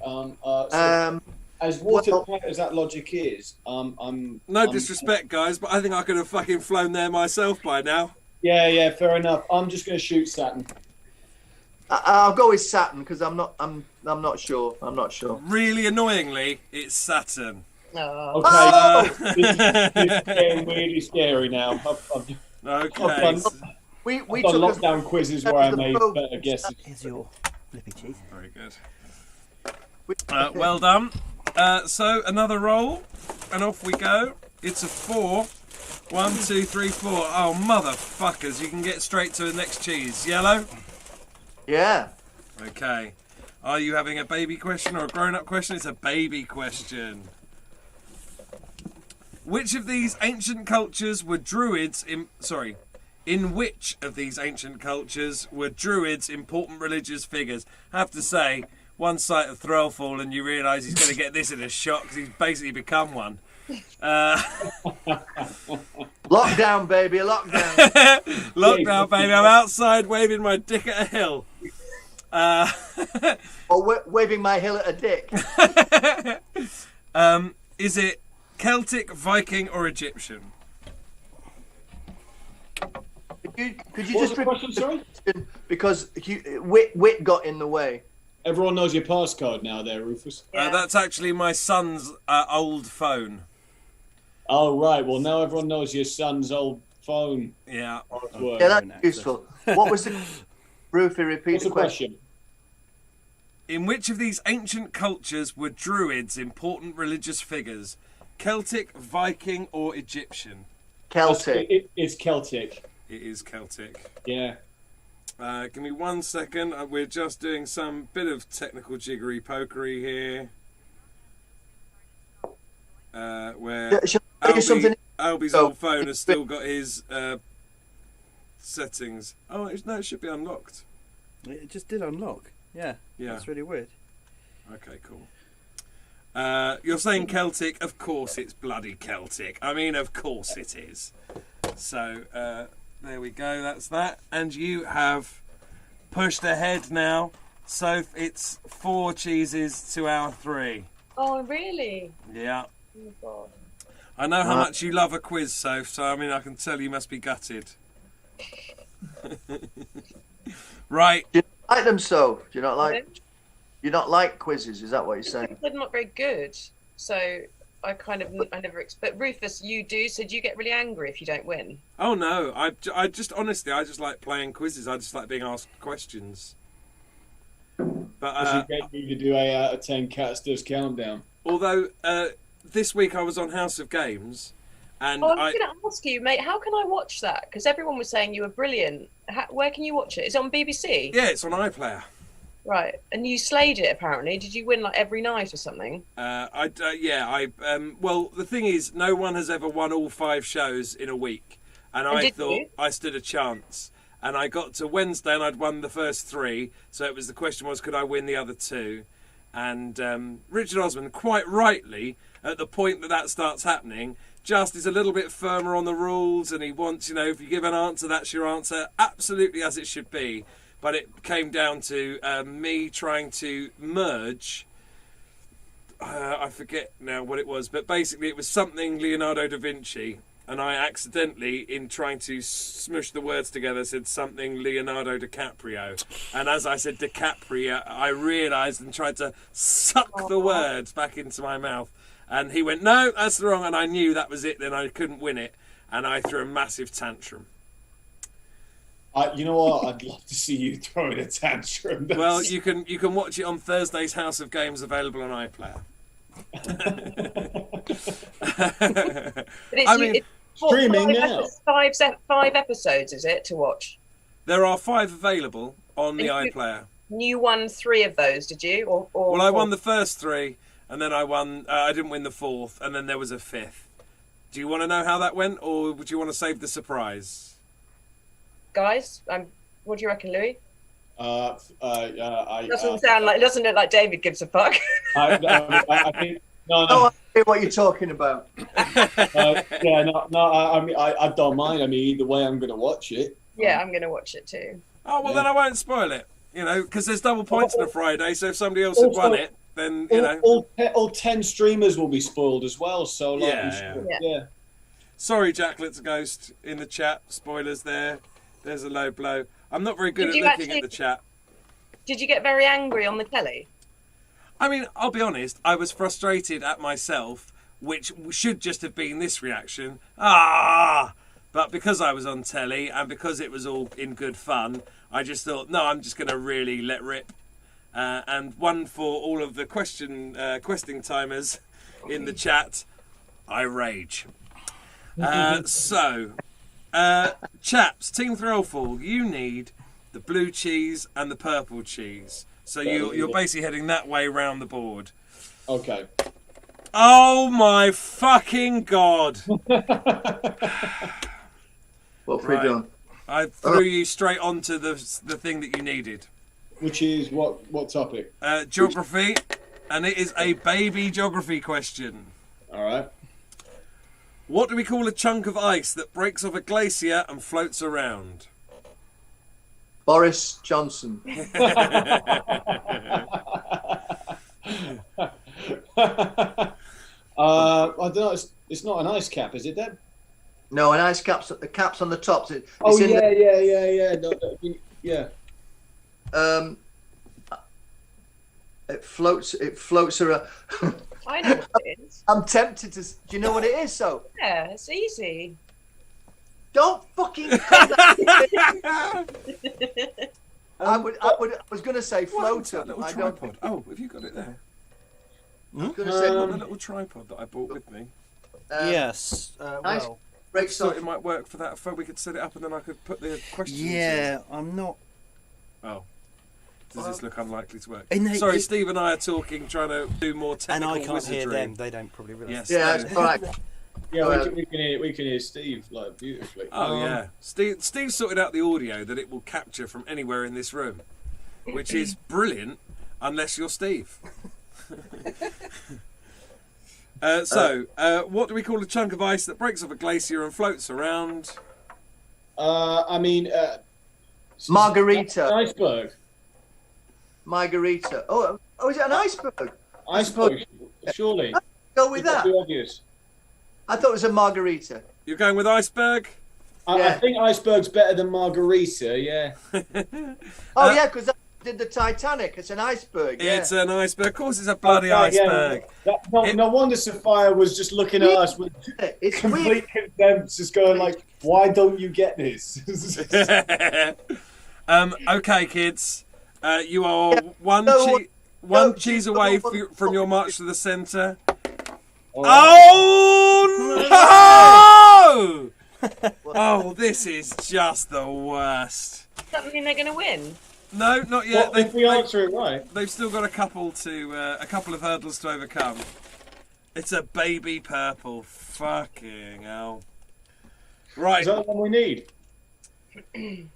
As watertight as that logic is, No disrespect, guys, but I think I could have fucking flown there myself by now. Yeah, fair enough. I'm just going to shoot Saturn. I'll go with Saturn because I'm not sure. Really annoyingly, it's Saturn. Okay. This is getting really scary now. Okay. We took lockdown quizzes where I made better guesses. Here's your flippy cheese. Very good. Well done. So another roll, and off we go. It's a 4. 1, 2, 3, 4. Oh, motherfuckers! You can get straight to the next cheese. Yellow. Yeah. Okay. Are you having a baby question or a grown-up question? It's a baby question. Which of these ancient cultures were druids in which of these ancient cultures were druids important religious figures? I have to say, one sight of Thrillfall and you realise he's going to get this in a shot because he's basically become one. Lockdown, baby, lockdown. Lockdown, baby. I'm outside waving my dick at a hill. Or waving my hill at a dick. Is it Celtic, Viking, or Egyptian? Could you just repeat the question? Because wit got in the way. Everyone knows your passcode now there, Rufus. That's actually my son's old phone. Oh, right. Well, now everyone knows your son's old phone. Yeah. Yeah, that's useful. What was the... Rufy, repeat the question. In which of these ancient cultures were druids important religious figures? Celtic, Viking, or Egyptian? Celtic. It's Celtic. It is Celtic. Yeah. Give me 1 second. We're just doing some bit of technical jiggery pokery here. Where Shall I do something? Albie's old phone has still got his settings. Oh, it should be unlocked. It just did unlock. Yeah. That's really weird. Okay, cool. You're saying Celtic? Of course it's bloody Celtic. I mean, of course it is. So, there we go. That's that. And you have pushed ahead now. So it's 4 cheeses to our 3. Oh, really? Yeah. Oh, my God. I know how much you love a quiz, Soph, so I mean, I can tell you must be gutted. Right. Do you not like them, so? Do you not like? You not like quizzes? Is that what you're saying? They're not very good, so I never expect. Rufus, you do. So do you get really angry if you don't win? Oh no, I just honestly, I just like playing quizzes. I just like being asked questions. But you get me to do a out of 10 Cats Does Countdown. Although this week I was on House of Games, and I was going to ask you, mate, how can I watch that? Because everyone was saying you were brilliant. Where can you watch it? Is it on BBC? Yeah, it's on iPlayer. Right, and you slayed it apparently. Did you win like every night or something? Well, the thing is, no one has ever won all 5 shows in a week, and I thought I stood a chance. And I got to Wednesday and I'd won the first 3, so the question was, could I win the other 2? And Richard Osman, quite rightly, at the point that starts happening, just is a little bit firmer on the rules, and he wants, if you give an answer, that's your answer, absolutely as it should be. But it came down to me trying to merge, I forget now what it was, but basically it was something Leonardo da Vinci, and I accidentally, in trying to smush the words together, said something Leonardo DiCaprio. And as I said DiCaprio, I realised and tried to suck the words back into my mouth. And he went, no, that's wrong, and I knew that was it, then I couldn't win it, and I threw a massive tantrum. You know what? I'd love to see you throwing a tantrum. Well, you can watch it on Thursday's House of Games, available on iPlayer. It's streaming now. 5 episodes, is it, to watch? There are 5 available on the iPlayer. You won 3 of those, did you? Well, I won the first 3, and then I didn't win the 4th, and then there was a 5th. Do you want to know how that went, or would you want to save the surprise? Guys, what do you reckon, Louis? Doesn't look like David gives a fuck. I think no. I hear what you're talking about. I mean, I don't mind. I mean, either way, I'm going to watch it. Yeah, I'm going to watch it too. Oh well, then I won't spoil it. Because there's double points on a Friday. So if somebody else had won it, then all 10 streamers will be spoiled as well. So yeah. Sorry, Jacklet's Ghost in the chat. Spoilers there. There's a low blow. I'm not very good at looking at the chat. Did you get very angry on the telly? I mean, I'll be honest. I was frustrated at myself, which should just have been this reaction. But because I was on telly and because it was all in good fun, I just thought, no, I'm just going to really let rip. And one for all of the questing timers in the chat, I rage. Chaps, Team Thrillful, you need the blue cheese and the purple cheese. So you're basically heading that way round the board. Okay. Oh my fucking God. What have we done? I threw you straight onto the thing that you needed. Which is what topic? Geography, and it is a baby geography question. All right. What do we call a chunk of ice that breaks off a glacier and floats around? Boris Johnson. I don't know. It's not an ice cap, is it, Deb? No, an ice cap's the cap's on the top. Yeah. It floats around. I know what it is. I'm tempted to. Do you know what it is? So yeah, it's easy. Don't fucking. I was going to say floater. Little I don't tripod. Oh, have you got it there? I was going to say The little tripod that I brought with me. Yes. Nice. Well, breaks So off. it might work for that. We could set it up, and then I could put the questions. yeah, I'm not. In. Oh. Does this look unlikely to work? And Sorry, Steve and I are talking, trying to do more And technical I can't wizardry. hear them. They don't probably realise. Yes. Yeah, no. it's all right. Yeah, we can hear Steve like beautifully. Oh yeah, Steve sorted out the audio that it will capture from anywhere in this room, which is brilliant, unless you're Steve. What do we call a chunk of ice that breaks off a glacier and floats around? Margarita. An iceberg. Margarita. Oh, is it an iceberg? Iceberg, surely. Go with that. Too obvious. I thought it was a margarita. You're going with iceberg? I think iceberg's better than margarita. Yeah. Oh yeah, because did the Titanic. It's an iceberg. Yeah. It's an iceberg. Of course, it's a bloody Yeah. iceberg. No wonder Sophia was just looking at us with It's complete weird. contempt, just going like, "Why don't you get this?" Okay, kids. You are one cheese away from your march to the centre. Oh no! Oh, this is just the worst. Does that mean they're going to win? No, not yet. If we answer it right. They've still got a couple of hurdles to overcome. It's a baby purple. Fucking hell. Right. Is that the one we need? In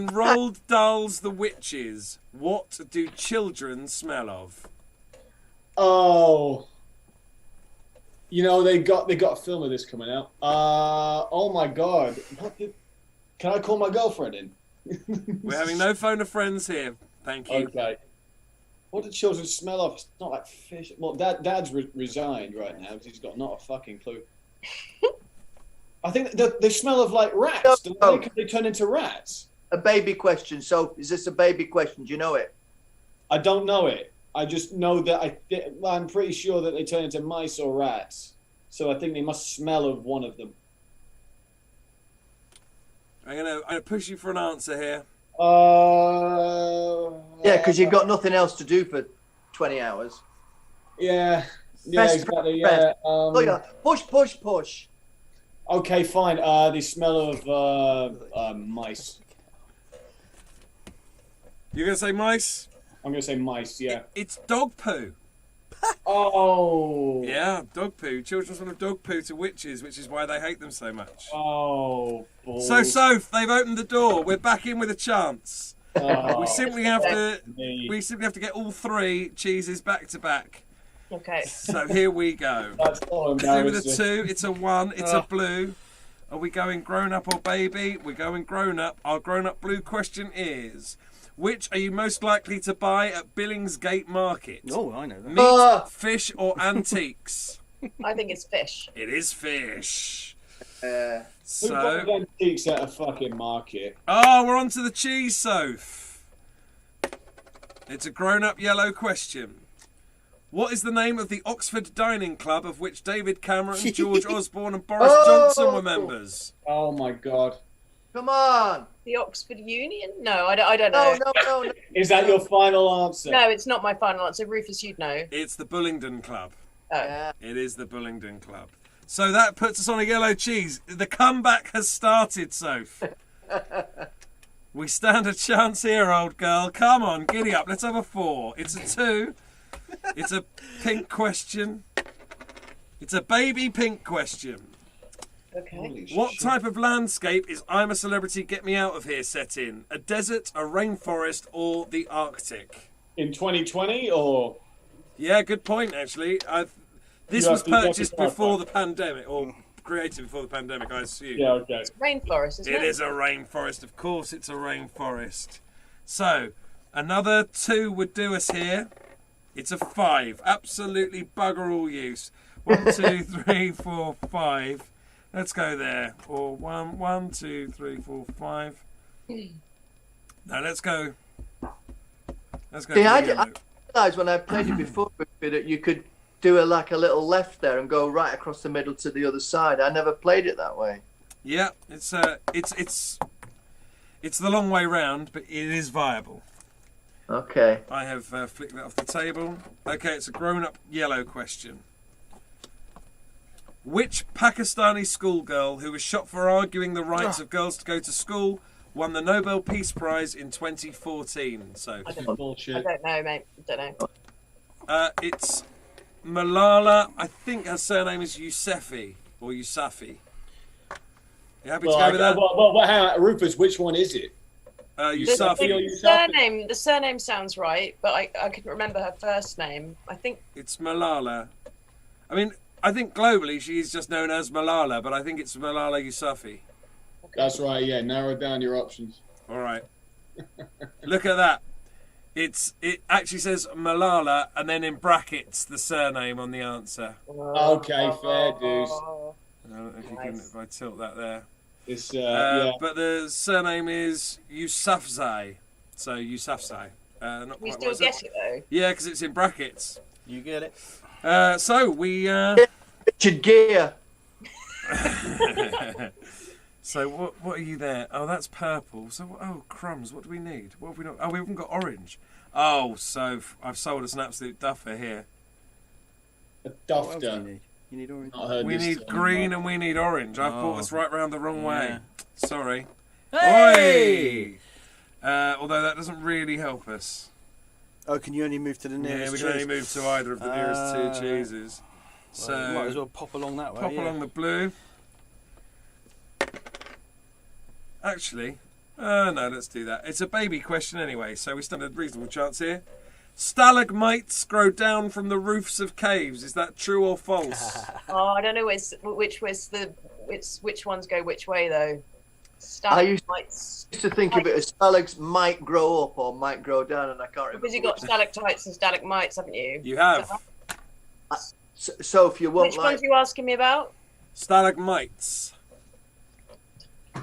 Roald Dahl's The Witches, what do children smell of? Oh. You know, they got a film of this coming out. Oh my god. Can I call my girlfriend in? We're having no phone of friends here. Thank you. Okay. What do children smell of? It's not like fish. Well, Dad's resigned right now because he's got not a fucking clue. I think they smell of like rats. Don't they? Can they turn into rats? A baby question. So, is this a baby question? Do you know it? I don't know it. I just know that I'm pretty sure that they turn into mice or rats. So I think they must smell of one of them. I'm gonna push you for an answer here. Yeah, because you've got nothing else to do for 20 hours. Yeah. Best Exactly. friend. Yeah. Look at that. Push. Okay, fine. They smell of mice. You're gonna say mice? I'm gonna say mice. Yeah. It's dog poo. Oh. Yeah, dog poo. Children smell of dog poo to witches, which is why they hate them so much. Oh. Balls. So, Soph, they've opened the door. We're back in with a chance. Oh, We simply have to me. get all three cheeses back to back. Okay. So here we go. That's so It's with a embarrassing. 2, it's a 1, it's a blue. Are we going grown up or baby? We're going grown up. Our grown up blue question is: which are you most likely to buy at Billingsgate Market? Oh, I know that. Meat, fish, or antiques? I think it's fish. It is fish. Who So, buys antiques at a fucking market? we're on to the cheese, Soph. It's a grown up yellow question. What is the name of the Oxford Dining Club of which David Cameron, George Osborne, and Boris Johnson were members? Oh my god. Come on. The Oxford Union? No, I don't know. No. Is that your final answer? No, it's not my final answer. Rufus, you'd know. It's the Bullingdon Club. Oh. Yeah. It is the Bullingdon Club. So that puts us on a yellow cheese. The comeback has started, Soph. We stand a chance here, old girl. Come on, giddy up. Let's have a 4. It's a 2. It's a pink question. It's a baby pink question. Okay. What type of landscape is I'm a Celebrity, Get Me Out of Here set in? A desert, a rainforest, or the Arctic? In 2020 or? Yeah, good point, actually. This was purchased before the pandemic, or created before the pandemic, I assume. Yeah, okay. Rainforest, isn't it? It is a rainforest. Of course it's a rainforest. So, another 2 would do us here. It's a 5. Absolutely bugger all use. 1, 2, 3, 4, 5. Let's go there. Or 1, 2, 3, 4, 5. Now let's go. Let's go. See, I yellow. realised when I played it before that you could do a little left there and go right across the middle to the other side. I never played it that way. Yeah, it's It's the long way round, but it is viable. Okay. I have flicked that off the table. Okay, it's a grown-up yellow question. Which Pakistani schoolgirl who was shot for arguing the rights of girls to go to school won the Nobel Peace Prize in 2014? So I don't know, mate. I don't know. it's Malala. I think her surname is Yousafzai or Yousafzai. You happy to go with that? Well, hang on, Rufus, which one is it? Yousafzai. The surname sounds right, but I couldn't remember her first name. I think It's Malala. I mean, I think globally she's just known as Malala, but I think it's Malala Yousafzai. That's right, yeah. Narrow down your options. All right. Look at that. It actually says Malala, and then in brackets the surname on the answer. Okay, fair dues. I don't know if you can, if I tilt that there. It's, yeah. But the surname is Yousafzai. So Yousafzai. Not we quite, still get it though. Yeah, because it's in brackets. You get it. So we. Richard Gere. So what are you there? Oh, that's purple. So oh crumbs. What do we need? What have we not? Oh, we haven't got orange. Oh, so I've sold us an absolute duffer here. A What else do dufter. you need orange. We need green and we need orange. I've brought us right round the wrong way. Yeah. Sorry. Hey! Oi! Although that doesn't really help us. Oh, can you only move to the nearest? Yeah, we can only move to either of the nearest two cheeses. So Well, you might as well pop along that way. pop yeah. along the blue. Actually, no, let's do that. It's a baby question anyway, so we stand a reasonable chance here. Stalagmites grow down from the roofs of caves. Is that true or false? Oh, I don't know which ones go which way though. I used Stalagmites. to think of it as stalags might grow up or might grow down, and I can't remember. Because you've got stalactites and stalagmites, haven't you? You have. So if you want, Which ones are you asking me about? Stalagmites.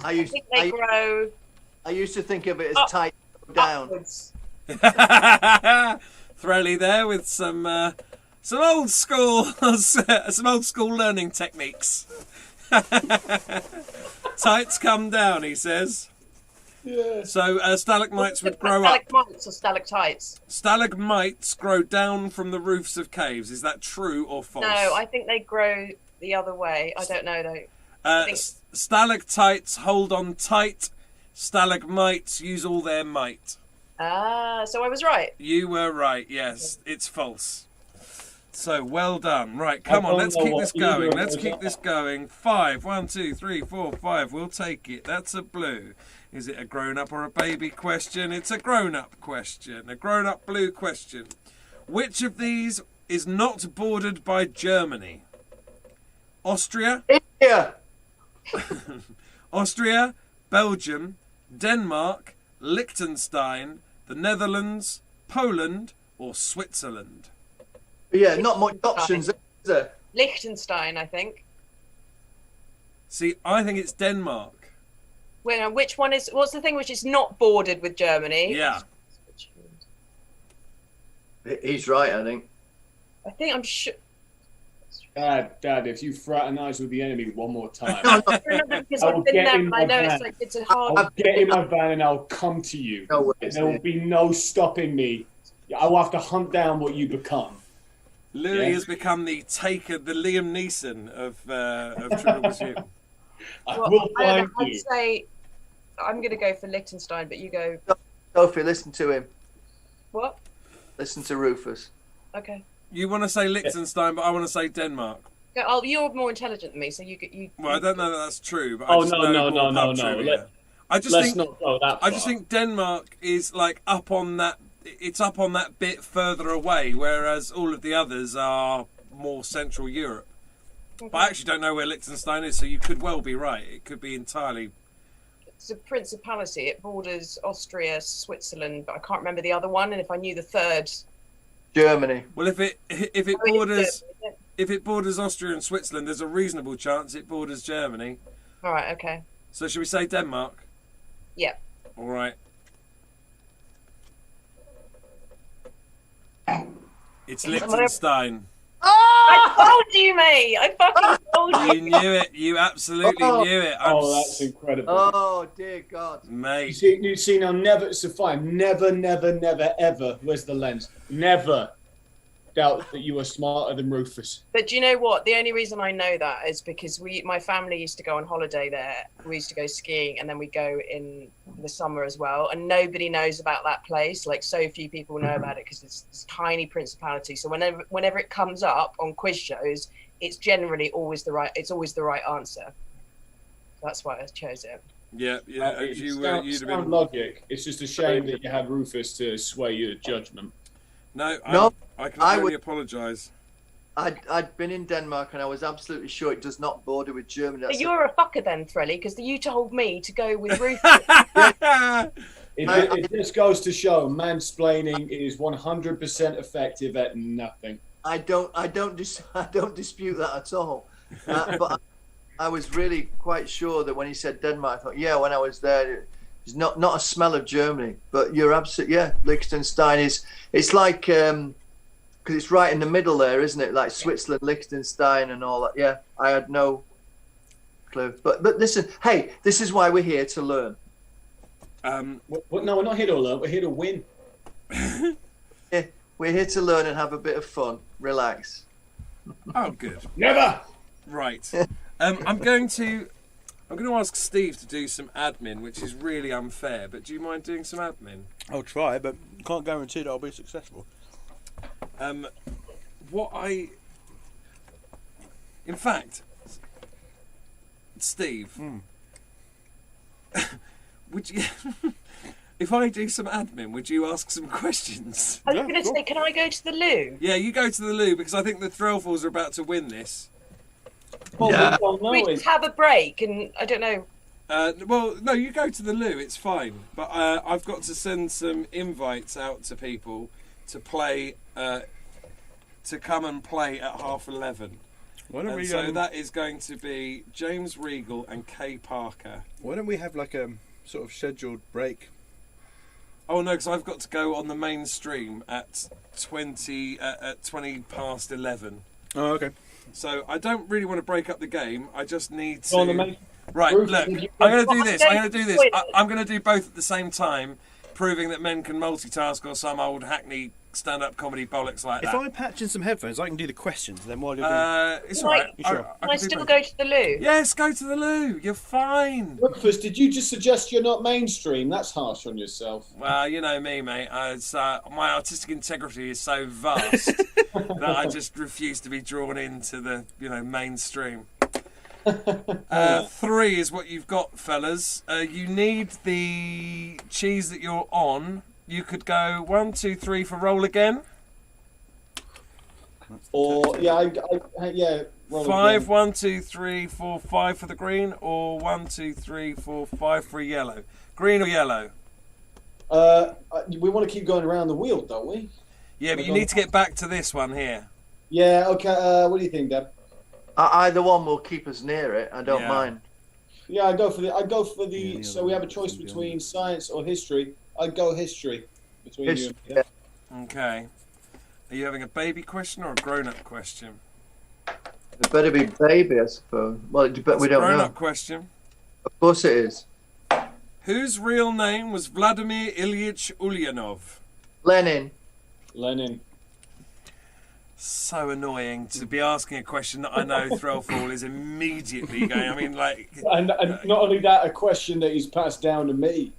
I I used think they grow I used to think of it as Up. tight down. upwards. Threlly there with some old school learning techniques. Tights come down, he says. Yeah. So stalagmites would grow up. Stalagmites or stalactites? Stalagmites grow down from the roofs of caves. Is that true or false? No, I think they grow the other way. I don't know though. think- Stalactites hold on tight. Stalagmites use all their might. Ah, so I was right. You were right. Yes, it's false. So well done. Right, come on, let's keep this going. Let's keep this going. 5. 1, 2, 3, 4, 5. We'll take it. That's a blue. Is it a grown-up or a baby question? It's a grown-up question. A grown-up blue question. Which of these is not bordered by Germany? Austria? Yeah. Austria, Belgium, Denmark, Liechtenstein, the Netherlands, Poland, or Switzerland? Yeah, not much options, is there? Liechtenstein, I think. See, I think it's Denmark. Wait, now, which one is? What's the thing which is not bordered with Germany? Yeah. He's right, I think. I think I'm sure. Dad, if you fraternise with the enemy one more time, I remember because I will I've been get there. in And my I know van. it's like it's a hard. I'll get in my van and I'll come to you. No way, There will be no stopping me. I will have to hunt down what you become. Louis Yeah. has become the Liam Neeson of Trivial Pursuit. I Well, will I don't find know, I'd you. say I'm going to go for Liechtenstein, but you go Sophie, listen to him. what? Listen to Rufus. Okay. You want to say Liechtenstein, but I want to say Denmark. Go, oh, you're more intelligent than me, so you. Well, I don't know that that's true, but I Oh, just no, know no, no, no, ballpark no. trivia. I just Let's think not go that far. I just think Denmark is like up on that. It's up on that bit further away, whereas all of the others are more Central Europe. Okay. But I actually don't know where Liechtenstein is, so you could well be right. It could be entirely. It's a principality. It borders Austria, Switzerland, but I can't remember the other one. And if I knew the third, Germany. Well, if it borders if it borders Austria and Switzerland, there's a reasonable chance it borders Germany. All right. Okay. So should we say Denmark? Yeah. All right. It's Liechtenstein. I told you, mate. I fucking told you. You knew it. You absolutely knew it. That's incredible. Oh dear God, mate. You see now, never, Sophia, never, ever. Where's the lens? Never doubt that you are smarter than Rufus. But do you know what? The only reason I know that is because my family used to go on holiday there. We used to go skiing, and then we go in the summer as well. And nobody knows about that place. Like, so few people know about it because it's this tiny principality. So whenever it comes up on quiz shows, it's generally always the right. It's always the right answer. That's why I chose it. Yeah. You'd have been logic. It's just a shame that you had Rufus to sway your judgment. No. I can only apologise. I'd been in Denmark and I was absolutely sure it does not border with Germany. But you're a fucker then, Threlly, because you told me to go with Rufus. It just goes to show mansplaining is 100% effective at nothing. I don't dispute that at all. But I was really quite sure that when he said Denmark, I thought, yeah, when I was there, there's not a smell of Germany. But you're absolutely, yeah, Liechtenstein it's like, because it's right in the middle there, isn't it? Like Switzerland, Liechtenstein and all that. Yeah, I had no clue. But listen, hey, this is why we're here to learn. No, we're not here to learn. We're here to win. Yeah, we're here to learn and have a bit of fun. Relax. Oh, good. Never. Right. I'm going to ask Steve to do some admin, which is really unfair. But do you mind doing some admin? I'll try, but can't guarantee that I'll be successful. In fact, Steve, would you, if I do some admin, would you ask some questions? I was going to say, can I go to the loo? Yeah, you go to the loo because I think the Thrillfalls are about to win this. Yeah. We just have a break, and I don't know. Well, no, you go to the loo. It's fine, but I've got to send some invites out to people to play, to come and play at 11:30. So that is going to be James Regal and Kay Parker. Why don't we have like a sort of scheduled break? Oh no, because I've got to go on the main stream at 20 past 11. Oh, okay. So I don't really want to break up the game. I just need to. Right, look, I'm going to do this. I'm going to do both at the same time, proving that men can multitask or some old hackney stand-up comedy bollocks like that. If I patch in some headphones, I can do the questions. Then while you're doing... it's all right. Sure? Can I still go to the loo? Yes, go to the loo. You're fine. Rufus, did you just suggest you're not mainstream? That's harsh on yourself. Well, you know me, mate. My artistic integrity is so vast that I just refuse to be drawn into the mainstream. 3 is what you've got, fellas. You need the cheese that you're on. You could go 1, 2, 3 for roll again. Or yeah, roll 5, again. 1, 2, 3, 4, 5 for the green, or 1, 2, 3, 4, 5 for a yellow. Green or yellow? We want to keep going around the wheel, don't we? Yeah, but you need to get back to this one here. Yeah. Okay. What do you think, Deb? Either one will keep us near it. I don't mind. Yeah, I go for the. So we have a choice between science or history. I'd go history between you. Yeah. Okay. Are you having a baby question or a grown-up question? It better be baby, I suppose. Well, we don't know. Grown-up question. Of course it is. Whose real name was Vladimir Ilyich Ulyanov? Lenin. So annoying to be asking a question that I know Thrillfall is immediately going. I mean, like, and not only that, a question that he's passed down to me.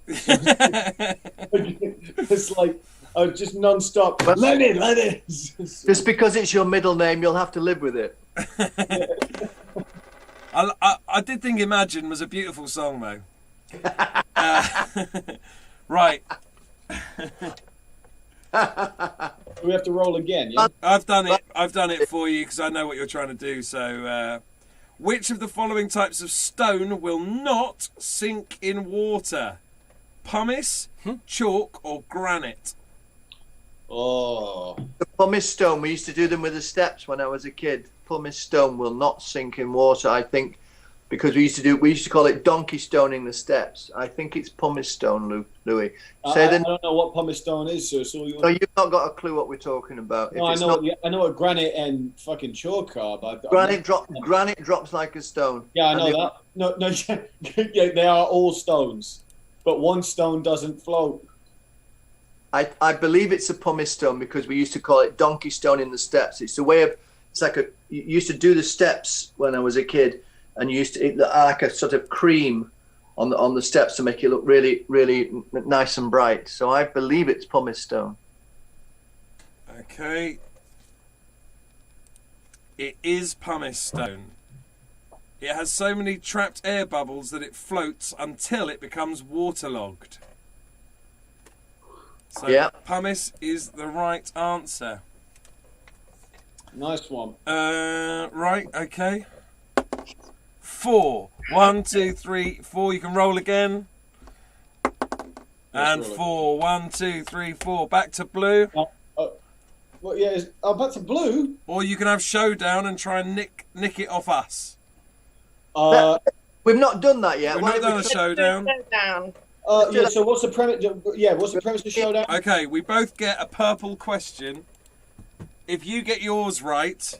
It's like just non-stop. But Lenin. Just because it's your middle name, you'll have to live with it. I did think "Imagine" was a beautiful song, though. Right. We have to roll again, yeah? I've done it for you because I know what you're trying to do. So, which of the following types of stone will not sink in water? Pumice, chalk, or granite? Oh. The pumice stone, we used to do them with the steps when I was a kid. Pumice stone will not sink in water. I think because we used to call it donkey stoning the steps. I think it's pumice stone, Louis. I don't know what pumice stone is, so No, you've not got a clue what we're talking about. No, I know what granite and fucking chalk are, but granite drops like a stone. Yeah, I know that. No, yeah, they are all stones, but one stone doesn't float. I believe it's a pumice stone because we used to call it donkey stone in the steps. It's a way of, you used to do the steps when I was a kid, and you used to eat like a sort of cream on the steps to make it look really, really nice and bright. So I believe it's pumice stone. Okay. It is pumice stone. It has so many trapped air bubbles that it floats until it becomes waterlogged. So yeah, pumice is the right answer. Nice one. Right, okay. 4. 1, 2, 3, 4. You can roll again. And 4. 1, 2, 3, 4. Back to blue. Well, yeah, back to blue. Or you can have showdown and try and nick it off us. We've not done that yet. We've not done a showdown. Yeah, so what's the premise? Yeah, what's the premise of showdown? Okay, we both get a purple question. If you get yours right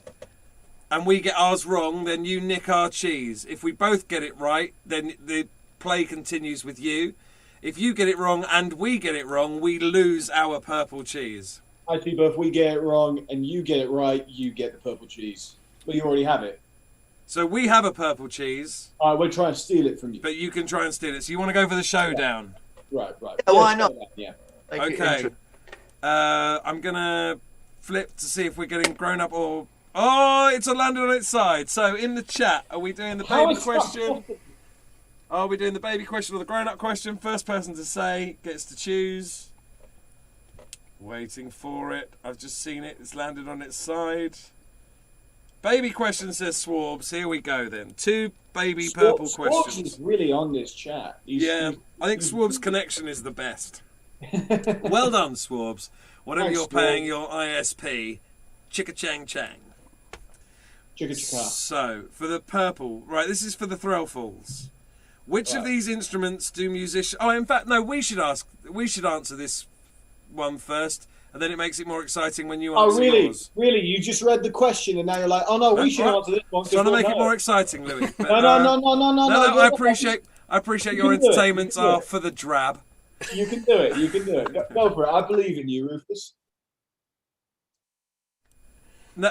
and we get ours wrong, then you nick our cheese. If we both get it right, then the play continues with you. If you get it wrong and we get it wrong, we lose our purple cheese. I see, but if we get it wrong and you get it right, you get the purple cheese. But you already have it. So we have a purple cheese. All right, we'll try and steal it from you. But you can try and steal it. So you want to go for the showdown? Right. Yeah, why not? Yeah. Okay. I'm going to flip to see if we're getting grown up or... Oh, it's landed on its side. So in the chat, are we doing the baby question? Are we doing the baby question or the grown-up question? First person to say gets to choose. Waiting for it. I've just seen it. It's landed on its side. Baby question, says Swarbs. Here we go then. 2 baby purple questions. Swarbs is really on this chat. I think Swarbs' connection is the best. Well done, Swarbs. Whatever Thanks, you're paying your ISP, chicka chang chang. Chicka chicka. So, for the purple, right, this is for the Thrillfalls. Which of these instruments do musicians... Oh, in fact, no, we should answer this one first, and then it makes it more exciting when you answer yours. Really? You just read the question and now you're like, oh no, we should answer this one. Trying to make it more exciting, Louis. But, no. I appreciate your entertainments are for the drab. You can do it. Go for it. I believe in you, Rufus. No,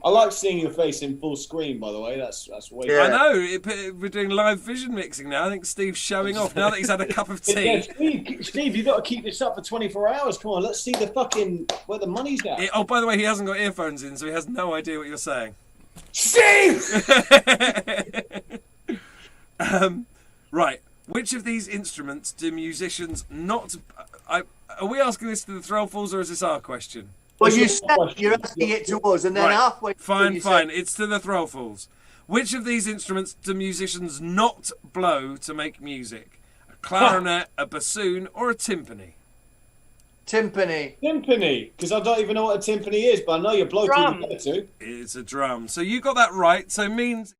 I like seeing your face in full screen, by the way. That's way. Yeah. I know. We're doing live vision mixing now. I think Steve's showing off now that he's had a cup of tea. Yeah, Steve, you've got to keep this up for 24 hours. Come on, let's see the fucking where the money's at. Oh, by the way, he hasn't got earphones in, so he has no idea what you're saying. Steve! Right. Which of these instruments do musicians not... Are we asking this to the Thrillfalls, or is this our question? Well, you said you're asking it to us, and then halfway... Fine. It's to the Thrillfalls. Which of these instruments do musicians not blow to make music? A clarinet, a bassoon, or a timpani? Timpani. Because I don't even know what a timpani is, but I know you blow through the to. It's a drum. So you got that right. So means...